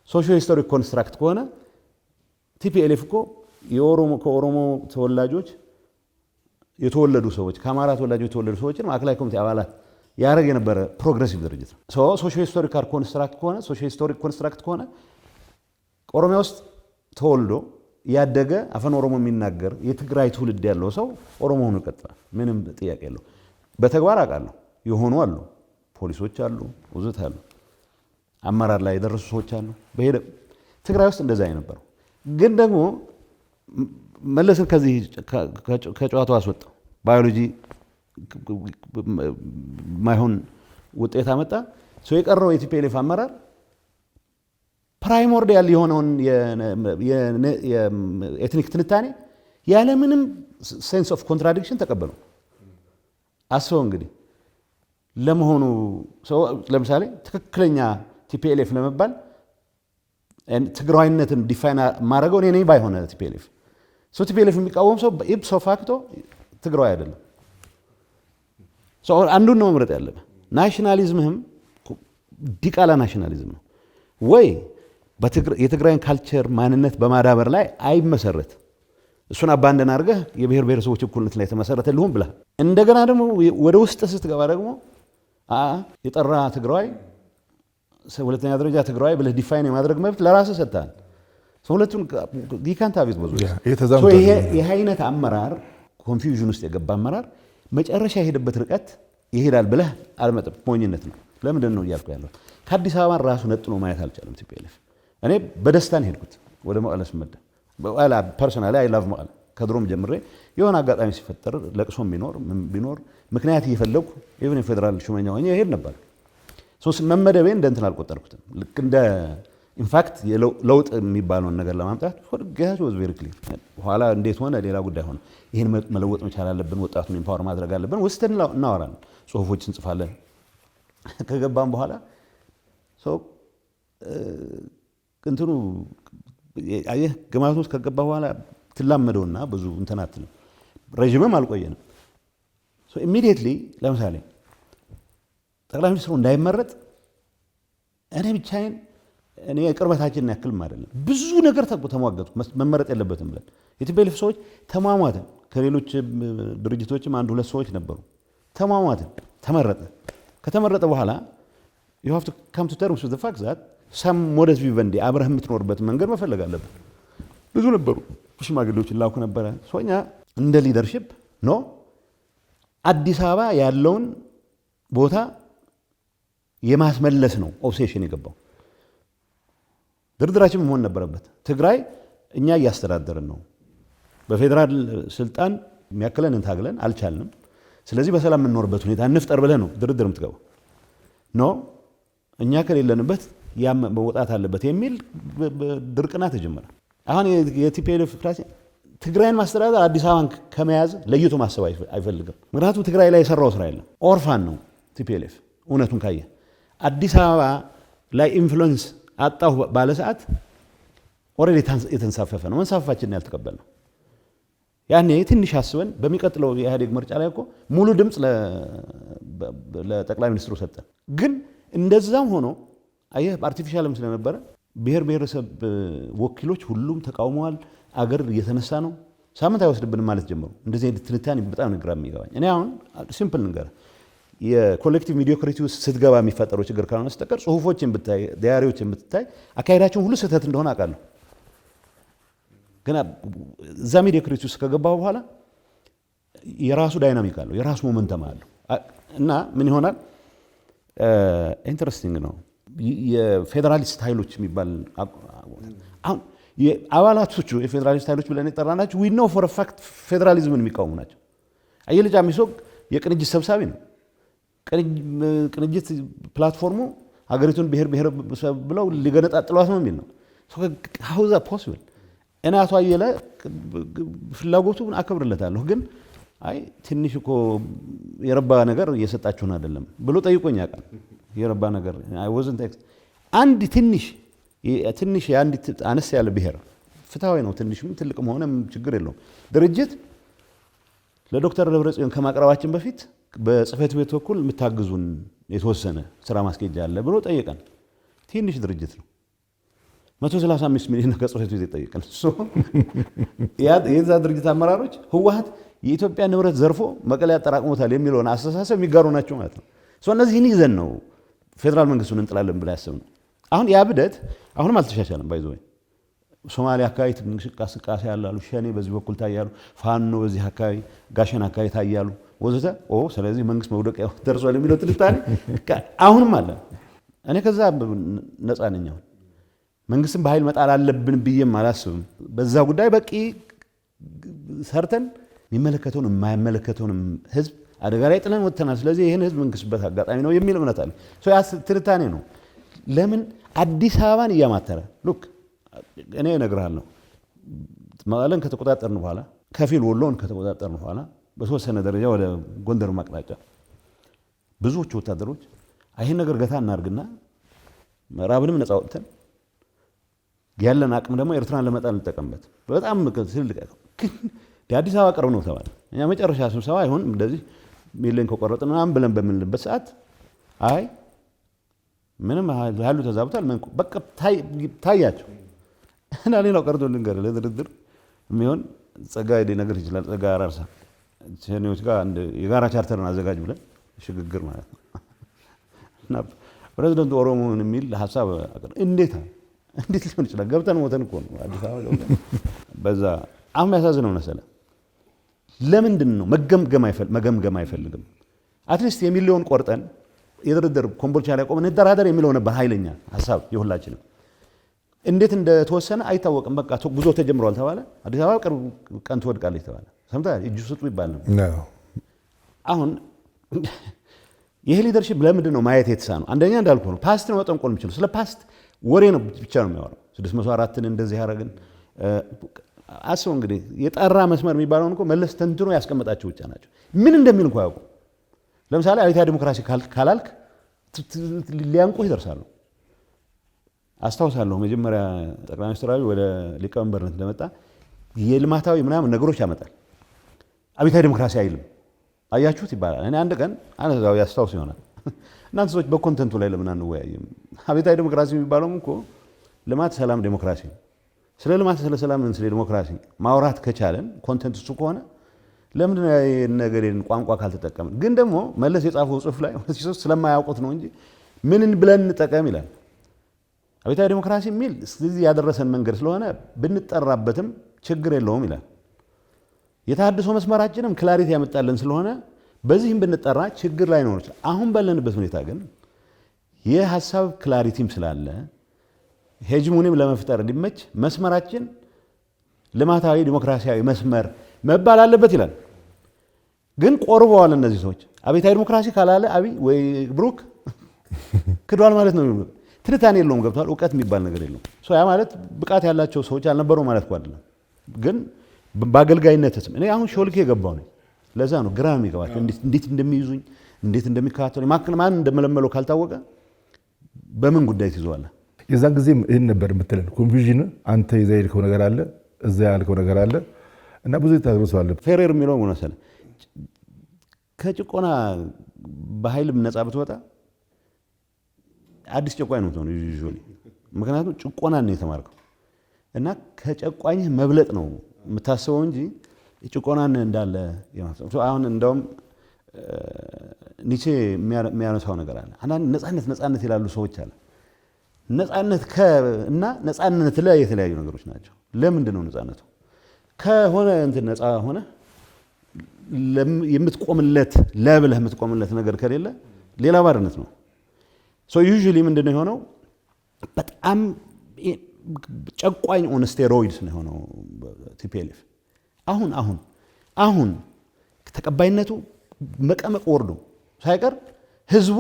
ሶሺዮ ሂስቶሪክ ኮንስትራክት ከሆነ ቲፒኤልኤፍ እኮ ከኦሮሞ ተወላጆች የተወለዱ ሰዎች ከአማራ ተወላጆች የተወለዱ ሰዎችን ማዕከላዊ ኮሚቴ አባላት ያደረግ የነበረ ፕሮግሬሲቭ ድርጅት ነው። ሶሺዮ ሂስቶሪክ ኮንስትራክት ከሆነ ሶሺዮ ሂስቶሪክ ኮንስትራክት ከሆነ ኦሮሚያ ውስጥ ተወልዶ ያደገ አፈን ኦሮሞ የሚናገር የትግራይ ትውልድ ያለው ሰው ኦሮሞ ሆኖ ይቀጥላል። ምንም ጥያቄ የለው። በተግባር አውቃለሁ የሆኑ አሉ፣ ፖሊሶች አሉ፣ ውዝት አሉ፣ አመራር ላይ የደረሱ ሰዎች አሉ። በሄደ ትግራይ ውስጥ እንደዛ የነበረው ግን ደግሞ መለስን ከዚህ ከጨዋታው አስወጣው። ባዮሎጂ ማይሆን ውጤት አመጣ። ሰው የቀረው የቲፒኤልኤፍ አመራር ፕራይሞርዲያል የሆነውን የኤትኒክ ትንታኔ ያለምንም ሴንስ ኦፍ ኮንትራዲክሽን ተቀበሉ። አስበው እንግዲህ ለመሆኑ ሰው ለምሳሌ ትክክለኛ ቲፒኤልኤፍ ለመባል ትግራዋይነትን ዲፋይን ማድረገው እኔ ነኝ ባይሆነ ቲፒኤልኤፍ ሰው ቲፒኤልኤፍ የሚቃወም ሰው ኢፕሶ ፋክቶ ትግራዋይ አይደለም። ሰው አንዱን ነው መምረጥ ያለብህ። ናሽናሊዝምህም ዲቃላ ናሽናሊዝም ነው ወይ የትግራይን ካልቸር ማንነት በማዳበር ላይ አይመሰረት። እሱን አባንደን አድርገህ የብሔር ብሔረሰቦች እኩልነት ላይ ተመሰረተ ልሁን ብለህ እንደገና ደግሞ ወደ ውስጥ ስትገባ ደግሞ የጠራ ትግራዋይ ሁለተኛ ደረጃ ትግራዋይ ብለህ ዲፋይን የማድረግ መብት ለራስህ ሰጥተሃል። ሁለቱን ዲካንታ ቤት ብዙ ይሄ አይነት አመራር ኮንፊውዥን ውስጥ የገባ አመራር መጨረሻ የሄደበት ርቀት ይሄዳል ብለህ አልመጥም። ሞኝነት ነው። ለምንድን ነው እያልኩ ያለው? ከአዲስ አበባ ራሱ ነጥሎ ማየት አልቻለም ቲፒኤልኤፍ። እኔ በደስታን ሄድኩት ወደ መቀለ ስመደ በኋላ ፐርሰናሊ አይ ላቭ መቀለ ከድሮም ጀምሬ የሆነ አጋጣሚ ሲፈጠር ለቅሶም ቢኖር ምክንያት እየፈለጉ ኢቭን የፌዴራል ሹመኛ ሆኜ ይሄድ ነበር። መመደቤ እንደ እንትን አልቆጠርኩትም። ልክ እንደ ኢንፋክት ለውጥ የሚባለውን ነገር ለማምጣት ጌታቸው ወዝ ቬሪ ክሊር። በኋላ እንዴት ሆነ ሌላ ጉዳይ ሆነ። ይህን መለወጥ መቻል አለብን፣ ወጣቱን ኢምፓወር ማድረግ አለብን። ወስተን እናወራለን፣ ጽሁፎች እንጽፋለን። ከገባም በኋላ ሰው እንትኑ አየህ ግማቱ ውስጥ ከገባ በኋላ ትላመደውና ብዙ እንትን አትልም። ረጅምም አልቆየንም። ኢሚዲየትሊ ለምሳሌ ጠቅላይ ሚኒስትሩ እንዳይመረጥ እኔ ብቻዬን እኔ የቅርበታችንን ያክልም አይደለም ብዙ ነገር ተሟገቱ መመረጥ የለበትም ብለን የቲፒኤልኤፍ ሰዎች ተሟሟትን ከሌሎች ድርጅቶችም አንድ ሁለት ሰዎች ነበሩ ተሟሟትን ተመረጠ ከተመረጠ በኋላ you have to come to terms with the fact that some modus vivendi አብረህ የምትኖርበት መንገድ መፈለግ አለበት ብዙ ነበሩ ሽማግሌዎችን ላኩ ነበረ ሶኛ እንደ ሊደርሺፕ ኖ አዲስ አበባ ያለውን ቦታ የማስመለስ ነው ኦብሴሽን የገባው ድርድራችን መሆን ነበረበት ትግራይ እኛ እያስተዳደርን ነው በፌደራል ስልጣን የሚያክለን እንታግለን አልቻልንም ስለዚህ በሰላም የምንኖርበት ሁኔታ እንፍጠር ብለህ ነው ድርድር የምትገባው ኖ እኛ ከሌለንበት ያም መውጣት አለበት የሚል ድርቅና ተጀመረ አሁን የቲፒኤልኤፍ ትግራይን ማስተዳደር አዲስ አበባን ከመያዝ ለይቶ ማሰብ አይፈልግም ምክንያቱም ትግራይ ላይ የሰራው ስራ የለም ኦርፋን ነው ቲፒኤልኤፍ እውነቱን ካየ አዲስ አበባ ላይ ኢንፍሉዌንስ አጣሁ ባለ ሰዓት ኦሬዲ የተንሳፈፈ ነው መንሳፈፋችንን ያልተቀበልነው ያኔ ትንሽ አስበን በሚቀጥለው የኢህአዴግ ምርጫ ላይ እኮ ሙሉ ድምፅ ለጠቅላይ ሚኒስትሩ ሰጠን ግን እንደዛም ሆኖ አየህ አርቲፊሻልም ስለነበረ ብሔር ብሔረሰብ ወኪሎች ሁሉም ተቃውመዋል አገር እየተነሳ ነው ሳምንት አይወስድብንም ማለት ጀመሩ እንደዚህ አይነት ትንታኔ በጣም ንግራ የሚገባኝ እኔ አሁን ሲምፕል ነገር የኮሌክቲቭ ሚዲዮክሪቲ ውስጥ ስትገባ የሚፈጠረው ችግር ካልሆነ በስተቀር ጽሁፎችን ብታይ ዲያሪዎችን ብታይ አካሄዳቸውን ሁሉ ስህተት እንደሆነ አውቃለሁ ግን እዛ ሚዲዮክሪቲ ውስጥ ከገባው በኋላ የራሱ ዳይናሚክ አለው የራሱ ሞመንተም አለው እና ምን ይሆናል ኢንተረስቲንግ ነው የፌደራሊስት ኃይሎች የሚባል አሁን አባላቶቹ የፌደራሊስት ኃይሎች ብለን የጠራናቸው we know for a fact ፌደራሊዝምን የሚቃወሙ ናቸው አየልጅ አሚሶግ የቅንጅት ሰብሳቢ ነው ቅንጅት ፕላትፎርሙ ሀገሪቱን ብሔር ብሔር ብለው ሊገነጣጥሏት ነው የሚል ነው how is that possible እኔ አቶ አየለ ፍላጎቱን አከብርለታለሁ ግን አይ ትንሽ እኮ የረባ ነገር እየሰጣችሁን አይደለም ብሎ ጠይቆኝ ያውቃል የረባ ነገር I wasn't አንድ ትንሽ አንድ አነስ ያለ ብሔር ፍትሃዊ ነው ትንሽም ትልቅም ሆነ ችግር የለውም ድርጅት ለዶክተር ደብረጽዮን ከማቅረባችን በፊት በጽህፈት ቤት በኩል የምታግዙን የተወሰነ ስራ ማስኬጃ አለ ብሎ ጠየቀን ትንሽ ድርጅት ነው 135 ሚሊዮን ከጽህፈት ቤት ጠየቀን የዛ ድርጅት አመራሮች ህወሓት የኢትዮጵያ ንብረት ዘርፎ መቀሌ ያጠራቅሞታል የሚለውን አስተሳሰብ የሚጋሩ ናቸው ማለት ነው እነዚህን ይዘን ነው ፌደራል መንግስቱን እንጥላለን ብላ ያሰብነው አሁን ያ ብደት አሁንም አልተሻሻለም ባይዘው ሶማሊያ አካባቢ እንቅስቃሴ ያላሉ ሸኔ በዚህ በኩል ታያሉ ፋኖ በዚህ አካባቢ ጋሸና አካባቢ ታያሉ ወዘተ ስለዚህ መንግስት መውደቅ ደርሷል የሚለው ትልታኔ አሁንም አለ እኔ ከዛ ነፃ ነኝ አሁን መንግስትን በኃይል መጣል አለብን ብዬም አላስብም በዛ ጉዳይ በቂ ሰርተን የሚመለከተውን የማይመለከተውን ህዝብ አደጋ ላይ ጥለን ወጥተናል ስለዚህ ይሄን ህዝብ መንግስትበት አጋጣሚ ነው የሚል እምነት አለ ያ ትልታኔ ነው ለምን አዲስ አበባን እያማተረ ሉክ እኔ እነግርሃለሁ መቀለን ከተቆጣጠርን በኋላ ከፊል ወሎን ከተቆጣጠርን በኋላ በተወሰነ ደረጃ ወደ ጎንደር ማቅጣጫ ብዙዎቹ ወታደሮች አይሄን ነገር ገታ እናርግና ምዕራብንም ነፃ ወጥተን ያለን አቅም ደግሞ ኤርትራን ለመጣል እንጠቀምበት በጣም ትልቅ አዲስ አበባ ቀርብ ነው ተባለ እኛ መጨረሻ ስብሰባ አይሆን እንደዚህ ሚሊዮን ከቆረጥን ምናምን ብለን በምንልበት ሰዓት አይ ምንም ኃይሉ ተዛብቷል በቃ ታያቸው እና ሌላው ቀርቶ ልንገር ለድርድር የሚሆን ጸጋዬ ነገር ይችላል ጸጋ አራርሳ ሸኔዎች ጋር አንድ የጋራ ቻርተርን አዘጋጅ ብለን ሽግግር ማለት ነው እና ፕሬዝዳንት ኦሮሞን የሚል ሐሳብ እንዴት ሊሆን ይችላል ገብተን ሞተን እኮ ነው አዲስ አበባ ገብተን በዛ አሁን ያሳዝነው መሰለ ለምንድን ነው መገምገም አይፈልግም አትሊስት የሚሊዮን ቆርጠን የድርድር ኮምቦልቻ ላይ ቆመን እንደራደር የሚለው ነበር ኃይለኛ ሐሳብ የሁላችንም እንዴት እንደተወሰነ አይታወቅም በቃ ጉዞ ተጀምሯል ተባለ አዲስ አበባ ቅርብ ቀን ትወድቃለች ተባለ ሰምተሃል እጁ ስጡ ይባል ነው አሁን ይሄ ሊደርሺፕ ለምንድን ነው ማየት የተሳነው አንደኛ እንዳልኩ ነው ፓስት ነው መጠንቆል የሚችለው ስለ ፓስት ወሬ ነው ብቻ ነው የሚያወራው 604ን እንደዚህ ያረጋግን አስበው እንግዲህ የጠራ መስመር የሚባለው እኮ መለስ ተንትኖ ያስቀመጣቸው ብቻ ናቸው ምን እንደሚል እንኳን ያውቁ ለምሳሌ አብዮታዊ ዲሞክራሲ ካላልክ ሊያንቁ ይደርሳሉ አስተዋውሳለሁ መጀመሪያ ጠቅላይ ሚኒስትር አብይ ወደ ሊቀመንበርነት እንደመጣ የልማታዊ ምናምን ነገሮች ያመጣል አብዮታዊ ዲሞክራሲ አይልም። አያችሁት ይባላል። እኔ አንድ ቀን አንዛው ያስታውስ ይሆናል እናንተ ሰዎች በኮንተንቱ ላይ ለምን አንወያይም? አብዮታዊ ዲሞክራሲ የሚባለውም እኮ ልማት፣ ሰላም፣ ዲሞክራሲ ነው። ስለ ልማት፣ ስለ ሰላም፣ ስለ ዲሞክራሲ ማውራት ከቻለን ኮንተንት እሱ ከሆነ ለምንድን ነው የነገሬን ቋንቋ ካልተጠቀምን? ግን ደግሞ መለስ የጻፈው ጽሑፍ ላይ ስለማያውቁት ነው እንጂ ምንን ብለን እንጠቀም ይላል። አብዮታዊ ዲሞክራሲ የሚል ስለዚህ ያደረሰን መንገድ ስለሆነ ብንጠራበትም ችግር የለውም ይላል። የተሃድሶ መስመራችንም ክላሪቲ ያመጣልን ስለሆነ በዚህም ብንጠራ ችግር ላይ ነው ይችላል። አሁን ባለንበት ሁኔታ ግን የሐሳብ ክላሪቲም ስላለ ሄጅሞኒም ለመፍጠር እንዲመች መስመራችን ልማታዊ ዲሞክራሲያዊ መስመር መባል አለበት ይላል። ግን ቆርበዋል እነዚህ ሰዎች። አብዮታዊ ዲሞክራሲ ካላለ አብይ ወይ ብሩክ ክዷል ማለት ነው። ትንታኔ የለውም። ገብቷል። እውቀት የሚባል ነገር የለውም። ያ ማለት ብቃት ያላቸው ሰዎች አልነበሩ ማለት አይደለም። ግን በአገልጋይነት እኔ አሁን ሾልኬ የገባው ነኝ። ለዛ ነው ግራ የሚገባቸው እንዴት እንደሚይዙኝ እንዴት እንደሚከታተሉ ማን እንደመለመለው ካልታወቀ በምን ጉዳይ ትይዘዋለህ? የዛን ጊዜም ይህን ነበር የምትለን ኮንፊውዥን። አንተ ይዛ የሄድከው ነገር አለ፣ እዛ ያልከው ነገር አለ እና ብዙ ታግረሰዋል። ፌሬር የሚለው ምን መሰለህ፣ ከጭቆና በኃይልም ነፃ ብትወጣ አዲስ ጨቋኝ ነው የምትሆነው ዩዥዋሊ። ምክንያቱም ጭቆናን ነው የተማርከው እና ከጨቋኝህ መብለጥ ነው የምታስበው እንጂ ጭቆናን እንዳለ የማሰብ። አሁን እንደውም ኒቼ የሚያነሳው ነገር አለ። አንዳንድ ነፃነት ይላሉ ሰዎች አለ። ነፃነት እና ነፃነት ላይ የተለያዩ ነገሮች ናቸው። ለምንድን ነው ነፃነቱ? ከሆነ እንትን ነፃ ሆነ የምትቆምለት ለብለህ የምትቆምለት ነገር ከሌለ ሌላ ባርነት ነው። ዩዥዋሊ ምንድን ነው የሆነው? በጣም ጨቋኝ ኦን ስቴሮይድስ ነው የሆነው ቲፒኤልኤፍ። አሁን ተቀባይነቱ መቀመቅ ወርዶ ሳይቀር ህዝቡ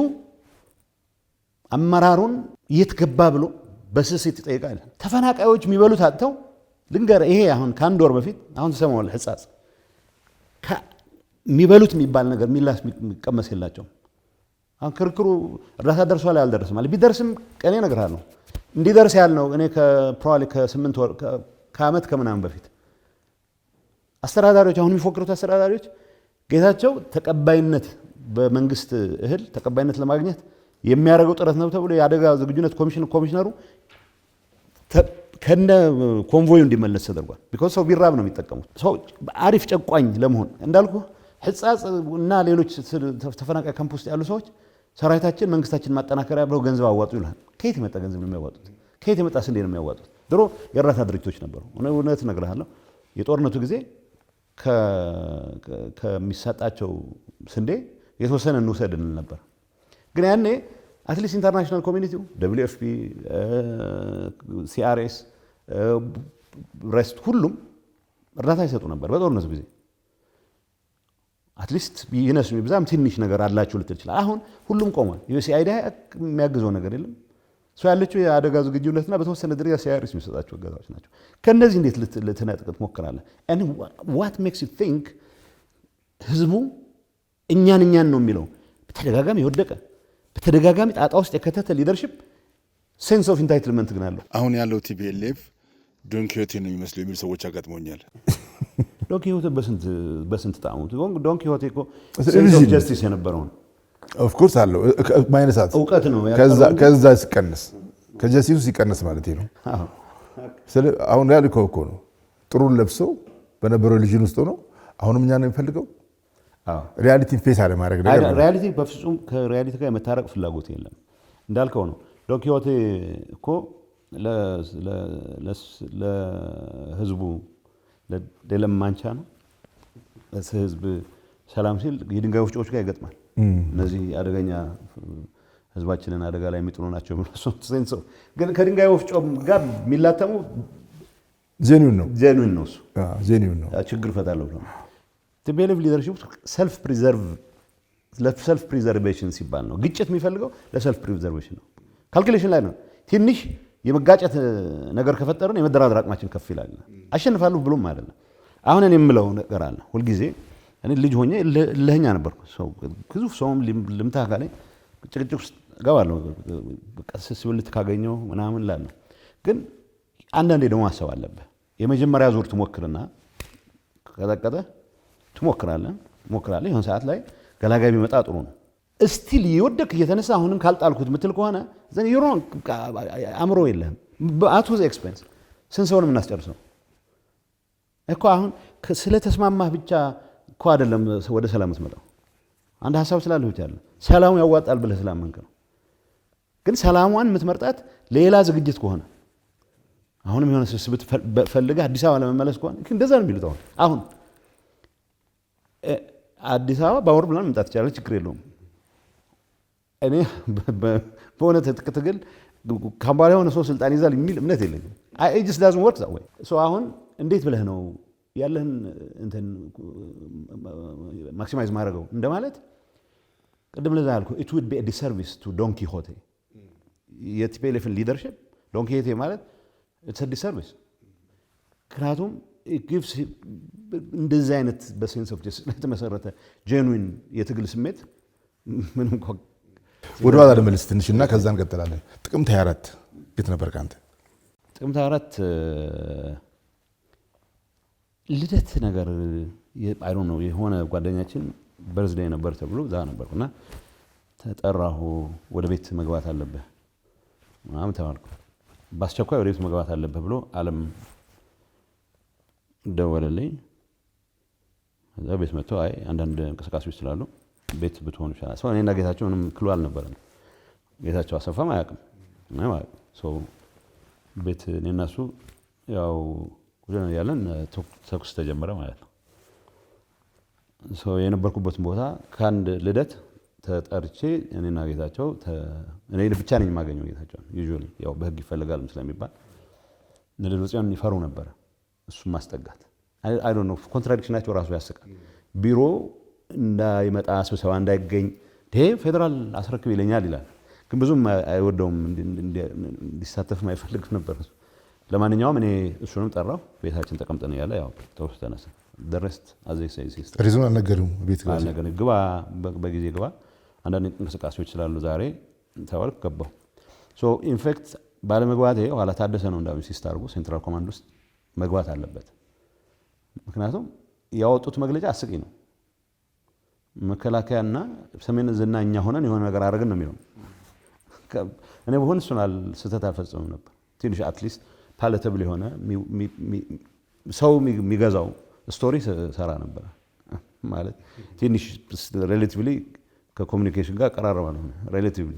አመራሩን የት ገባ ብሎ በስስት ይጠይቃል። ተፈናቃዮች የሚበሉት አጥተው ልንገርህ፣ ይሄ አሁን ከአንድ ወር በፊት አሁን ተሰማዋል ሕጻጽ የሚበሉት የሚባል ነገር የሚላስ የሚቀመስ የላቸውም። አሁን ክርክሩ እርዳታ ደርሷል አልደረሰም አለ። ቢደርስም ቀኔ እነግርሃለሁ እንዲደርስ ያልነው እኔ ከፕሮባብሊ ከ8 ወር ከዓመት ከምናምን በፊት አስተዳዳሪዎች አሁን የሚፎክሩት አስተዳዳሪዎች ጌታቸው ተቀባይነት በመንግስት እህል ተቀባይነት ለማግኘት የሚያደርገው ጥረት ነው ተብሎ የአደጋ ዝግጁነት ኮሚሽነሩ ከነ ኮንቮዩ እንዲመለስ ተደርጓል። ቢኮዝ ሰው ቢራብ ነው የሚጠቀሙት። ሰው አሪፍ ጨቋኝ ለመሆን እንዳልኩ ሕጻጽ እና ሌሎች ተፈናቃይ ካምፕ ውስጥ ያሉ ሰዎች ሰራዊታችን መንግስታችን ማጠናከሪያ ብለው ገንዘብ አዋጡ ይላል። ከየት የመጣ ገንዘብ ነው የሚያዋጡት? ከየት የመጣ ስንዴ ነው የሚያዋጡት? ድሮ የእርዳታ ድርጅቶች ነበሩ። እውነት እነግርሃለሁ፣ የጦርነቱ ጊዜ ከሚሰጣቸው ስንዴ የተወሰነ እንውሰድ እንል ነበር። ግን ያኔ አትሊስት ኢንተርናሽናል ኮሚኒቲው WFP፣ CRS፣ ረስት ሁሉም እርዳታ ይሰጡ ነበር በጦርነቱ ጊዜ። አትሊስት ይነሱ ብዛም ትንሽ ነገር አላችሁ ልትል ይችላል። አሁን ሁሉም ቆሟል። USAID የሚያግዘው ነገር የለም። ሰው ያለችው የአደጋ ዝግጁነትና በተወሰነ ደረጃ CRS የሚሰጣቸው እገዛዎች ናቸው። ከነዚህ እንዴት ልትነጥቅ ትሞክራለህ? and what makes you think ህዝቡ እኛን ነው የሚለው? በተደጋጋሚ የወደቀ በተደጋጋሚ ጣጣ ውስጥ የከተተ ሊደርሺፕ ሴንስ ኦፍ ኢንታይትልመንት ግን አለው። አሁን ያለው TPLF ዶን ኪሆቴ ነው የሚመስለው የሚል ሰዎች አጋጥሞኛል። ዶን ኪሆቴ በስንት ጣዕሙ ዶን ኪሆቴ እኮ ሴንስ ኦፍ ጀስቲስ የነበረው ነው። ኦፍ ኮርስ አለው ማይነሳት እውቀት ነው። ከዛ ሲቀነስ ከጀስቲሱ ሲቀነስ ማለት ነው። አሁን ያልከው እኮ ነው። ጥሩን ለብሰው በነበረው ሪሊጅን ውስጥ ነው። አሁንም እኛ ነው የሚፈልገው ሪያሊቲን ፌስ አለ ማድረግ ነገር ነው። ሪያሊቲ በፍጹም ከሪያሊቲ ጋር የመታረቅ ፍላጎት የለም። እንዳልከው ነው። ዶን ኪሆቴ እኮ ለህዝቡ ለደለም ማንቻ ነው። ህዝብ ሰላም ሲል የድንጋይ ወፍጮዎች ጋር ይገጥማል። እነዚህ አደገኛ ህዝባችንን አደጋ ላይ የሚጥሉ ናቸው ብሎ ሴንስ ግን ከድንጋይ ወፍጮ ጋር የሚላተሙ ጄኒውን ነው እሱ ጄኒውን ነው ችግር ፈታለሁ ብሎ TPLF ሊደርሺፕ ሰልፍ ፕሪዘርቬሽን ሲባል ነው። ግጭት የሚፈልገው ለሰልፍ ፕሪዘርቬሽን ነው። ካልኩሌሽን ላይ ነው። ትንሽ የመጋጨት ነገር ከፈጠርን የመደራደር አቅማችን ከፍ ይላል። አሸንፋለሁ ብሎም አይደለም። አሁን እኔ የምለው ነገር አለ ሁልጊዜ። እኔ ልጅ ሆኜ ለህኛ ነበርኩ። ሰው ግዙፍ ሰውም ልምታ ካለኝ ጭቅጭቅ ውስጥ እገባለሁ። ቀስስ ብልት ካገኘው ምናምን እላለሁ። ግን አንዳንዴ ደግሞ ማሰብ አለብህ። የመጀመሪያ ዙር ትሞክርና ከቀጠቀጠ ትሞክራለህ የሆነ ሰዓት ላይ ገላጋይ ቢመጣ ጥሩ ነው። እስቲል ይወደክ እየተነሳ አሁንም ካልጣልኩት ምትል ከሆነ ዘን ዩ ሮንግ አእምሮ የለህም። አት ሁዝ ኤክስፔንስ ስንት ሰው ነው የምናስጨርሰው እኮ። አሁን ስለተስማማህ ብቻ እኮ አይደለም ወደ ሰላም የምትመጣው። አንድ ሀሳብ ስላለህ ብቻ አይደለም ሰላሙ ያዋጣል ብለህ ስላመንክ ነው። ግን ሰላሟን የምትመርጣት ሌላ ዝግጅት ከሆነ አሁንም የሆነ ስብስብ ፈልገህ አዲስ አበባ ለመመለስ ከሆነ እንደዛ ነው የሚሉት። አሁን አዲስ አበባ በአውሮፕላን መምጣት ይቻላል፣ ችግር የለውም። እኔ በሆነ ትጥቅ ትግል ካምባላ የሆነ ሰው ስልጣን ይዛል የሚል እምነት የለኝም። አይ ጀስት ዳዝንት ወርክ ዛት ዌይ። ሶ አሁን እንዴት ብለህ ነው ያለህን እንትን ማክሲማይዝ ማድረገው እንደማለት ቅድም ለዛ ያልኩህ ኢት ውድ ቢ አ ዲሰርቪስ ቱ ዶን ኪሆቴ የቲፒኤልኤፍን ሊደርሺፕ ዶን ኪሆቴ ማለት ኢትስ አ ዲሰርቪስ። ምክንያቱም እንደዚህ አይነት በሴንስ ኦፍ ጀስቲስ ላይ የተመሰረተ ጄኑዊን የትግል ስሜት ምንም እንኳን ወደ ኋላ ልመልስ ትንሽና ከዛ እንቀጥላለን። ጥቅምት 24 የት ነበር ካንተ? ጥቅምት 24 ልደት ነገር አይ ዶንት ኖ የሆነ ጓደኛችን በርዝዴይ ነበር ተብሎ እዛ ነበርኩና ተጠራሁ። ወደ ቤት መግባት አለብህ ምናምን ተባልኩ። በአስቸኳይ ወደ ቤት መግባት አለብህ ብሎ አለም ደወለልኝ። እዛ ቤት መጥቶ አይ አንዳንድ እንቅስቃሴዎች ስላሉ ቤት ብትሆኑ ይችላል። ሰው እኔና ጌታቸው ምንም ክሉ አልነበረም። ጌታቸው አሰፋም አያውቅም ሰው ቤት እኔና እሱ ያው ወደነ ያለን ተኩስ ተጀመረ ማለት ነው። ሰው የነበርኩበትን ቦታ ከአንድ ልደት ተጠርቼ እኔና ጌታቸው እኔ ብቻ ነኝ የማገኘው ጌታቸው ዩዥዋሊ ያው በህግ ይፈልጋል ስለሚባል ለደብረጽዮን ይፈሩ ነበር እሱም ማስጠጋት። አይ ዶንት ኖ ኮንትራዲክሽናቸው ራሱ ያስቃል። ቢሮ እንዳይመጣ ስብሰባ እንዳይገኝ ፌደራል አስረክብ ይለኛል ይላል። ግን ብዙም አይወደውም እንዲሳተፍም አይፈልግም ነበር። ለማንኛውም እኔ እሱንም ጠራው። ቤታችን ተቀምጠን ያለ ያው ተውስ ተነሳ ደረስት አዘይ ሳይሲስ ሪዝን አልነገሩም። ቤት ግባ በጊዜ ግባ አንዳንድ እንቅስቃሴዎች ስላሉ ዛሬ ተባልኩ ገባሁ። ሶ ኢንፌክት ባለመግባቴ ኋላ ታደሰ ነው እንዳው ሲስት አድርጎ ሴንትራል ኮማንድ ውስጥ መግባት አለበት። ምክንያቱም ያወጡት መግለጫ አስቂኝ ነው። መከላከያና ሰሜን ዕዝና እኛ ሆነን የሆነ ነገር አደረግን ነው የሚለው። እኔ በሆነ እሱን ስህተት አልፈጽምም ነበር። ትንሽ አትሊስት ፓለተብል የሆነ ሰው የሚገዛው ስቶሪ ሰራ ነበር ማለት ትንሽ ሬሌቲቭሊ ከኮሚኒኬሽን ጋር ቀራረባ ነው ሬሌቲቭሊ።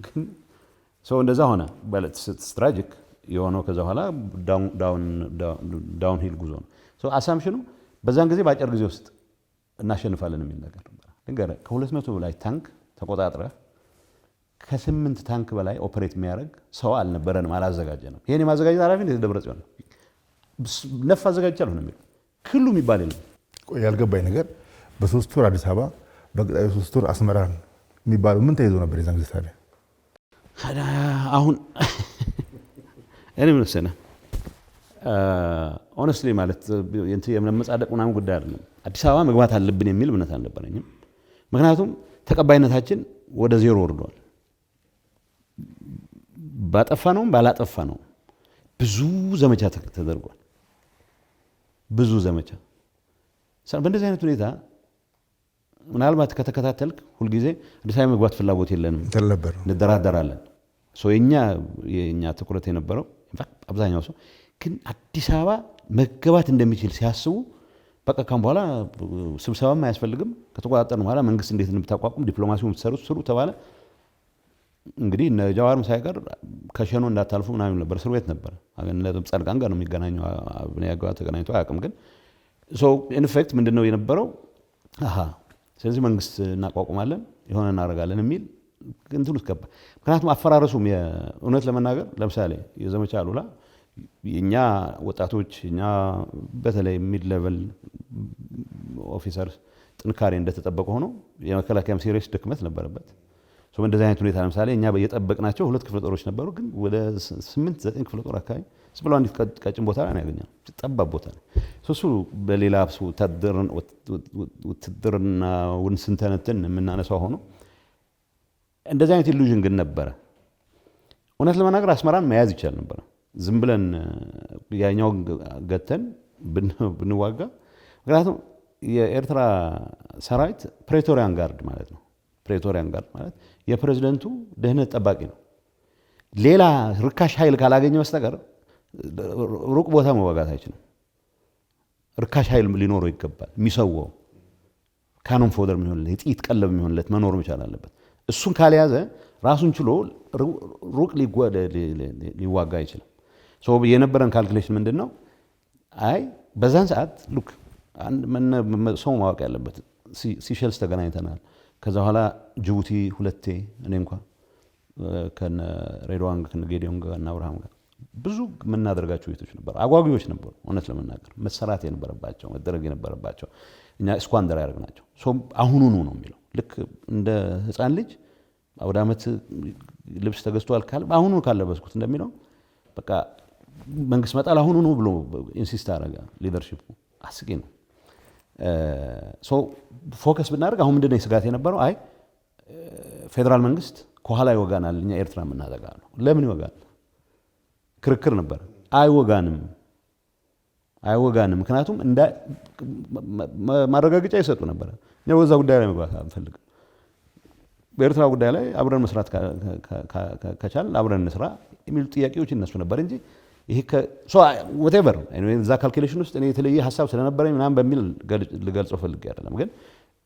ግን ሰው እንደዛ ሆነ ማለት ስትራጂክ የሆነው ከዛ በኋላ ዳውን ሂል ጉዞ ነው። አሳምሽኑ በዛን ጊዜ በአጭር ጊዜ ውስጥ እናሸንፋለን የሚል ነገር ነበር። ልንገርህ ከ200 በላይ ታንክ ተቆጣጥረ ከ8 ታንክ በላይ ኦፐሬት የሚያደርግ ሰው አልነበረንም፣ አላዘጋጀንም። ይሄን የማዘጋጀት ኃላፊነት ደብረጽዮን ነው። ነፍ አዘጋጅቻለሁ ነው የሚለው ክሉ የሚባል የለም። ያልገባኝ ነገር በ3 ወር አዲስ አበባ በቀጣዩ 3 ወር አስመራ የሚባለው ምን ተይዞ ነበር የዛን ጊዜ ታዲያ? አሁን እኔ ምን መሰለህ ኦነስትሊ ማለት የመጻደቅ ምናምን ጉዳይ አይደለም። አዲስ አበባ መግባት አለብን የሚል እምነት አልነበረኝም። ምክንያቱም ተቀባይነታችን ወደ ዜሮ ወርዷል። ባጠፋ ነው ባላጠፋ ነው ብዙ ዘመቻ ተደርጓል። ብዙ ዘመቻ በእንደዚህ አይነት ሁኔታ ምናልባት ከተከታተልክ ሁልጊዜ አዲስ አበባ መግባት ፍላጎት የለንም እንደራደራለን። የኛ ትኩረት የነበረው አብዛኛው ሰው ግን አዲስ አበባ መገባት እንደሚችል ሲያስቡ በቃ ካም በኋላ ስብሰባም አያስፈልግም ከተቆጣጠርን በኋላ መንግስት እንዴት እንደምታቋቁም ዲፕሎማሲው የምትሰሩት ስሩ ተባለ። እንግዲህ እነ ጃዋርም ሳይቀር ከሸኖ እንዳታልፉ ምናምን ነበር፣ እስር ቤት ነበር። አገነለም ጻድቃን ጋር ነው የሚገናኘው። አብኔ ያጋዋ ተገናኝቶ አያውቅም። ግን ኢን ኢፌክት ምንድነው የነበረው? ስለዚህ መንግስት እናቋቁማለን የሆነ እናደርጋለን የሚል እንትን ውስጥ ገባ። ምክንያቱም አፈራረሱም እውነት ለመናገር ለምሳሌ የዘመቻ አሉላ የኛ ወጣቶች እኛ በተለይ ሚድ ሌቨል ኦፊሰርስ ጥንካሬ እንደተጠበቀ ሆኖ የመከላከያም ሲሪየስ ድክመት ነበረበት። እንደዚህ አይነት ሁኔታ ለምሳሌ እኛ በየጠበቅናቸው 2 ክፍለ ጦሮች ነበሩ፣ ግን ወደ 8-9 ክፍለ ጦር አካባቢ ስብለው አንዲት ቀጭን ቦታ ላይ ያገኛል፣ ጠባብ ቦታ ነው። እሱ በሌላ ውትድርናውን ስንተነትን የምናነሳው ሆኖ እንደዚህ አይነት ኢሉዥን ግን ነበረ። እውነት ለመናገር አስመራን መያዝ ይቻል ነበር ዝም ብለን ያኛው ገተን ብንዋጋ። ምክንያቱም የኤርትራ ሰራዊት ፕሬቶሪያን ጋርድ ማለት ነው። ፕሬቶሪያን ጋርድ ማለት የፕሬዝደንቱ ደህንነት ጠባቂ ነው። ሌላ ርካሽ ኃይል ካላገኘ በስተቀር ሩቅ ቦታ መዋጋት አይችልም። ርካሽ ኃይል ሊኖረው ይገባል። የሚሰዋው ካኖን ፎደር የሚሆንለት የጥይት ቀለብ የሚሆንለት መኖር መቻል አለበት። እሱን ካልያዘ ራሱን ችሎ ሩቅ ሊዋጋ አይችልም። የነበረን ካልኩሌሽን ምንድን ነው? አይ በዛን ሰዓት ሉክ ሰው ማወቅ ያለበት ሲሸልስ ተገናኝተናል። ከዛ በኋላ ጅቡቲ ሁለቴ እኔ እንኳ ከነ ሬድዋን ከነ ጌዲዮን ጋር እና አብርሃም ጋር ብዙ የምናደርጋቸው ቤቶች ነበሩ። አጓጊዎች ነበሩ። እውነት ለመናገር መሰራት የነበረባቸው መደረግ የነበረባቸው እኛ እስኳንደር ያደርግናቸው። አሁኑኑ ነው የሚለው ልክ እንደ ህፃን ልጅ ወደ ዓመት ልብስ ተገዝቷል ካለ አሁኑ ካለበስኩት እንደሚለው በቃ መንግስት መጣል አሁኑኑ ብሎ ኢንሲስት አደረገ። ሊደርሺፑ አስቂ ነው። ፎከስ ብናደርግ አሁን ምንድነው ስጋት የነበረው? አይ ፌዴራል መንግስት ከኋላ ይወጋናል፣ እኛ ኤርትራ የምናጠቃ ነው። ለምን ይወጋል? ክርክር ነበር። አይወጋንም። ምክንያቱም ማረጋገጫ ይሰጡ ነበር። እኛ በዛ ጉዳይ ላይ መግባት አንፈልግም። በኤርትራ ጉዳይ ላይ አብረን መስራት ከቻልን አብረን እንስራ የሚሉ ጥያቄዎች ይነሱ ነበር እንጂ ይሄ ወቴቨር እዛ ካልኩሌሽን ውስጥ እኔ የተለየ ሀሳብ ስለነበረኝ ምናምን በሚል ልገልጸው ፈልጌ አይደለም። ግን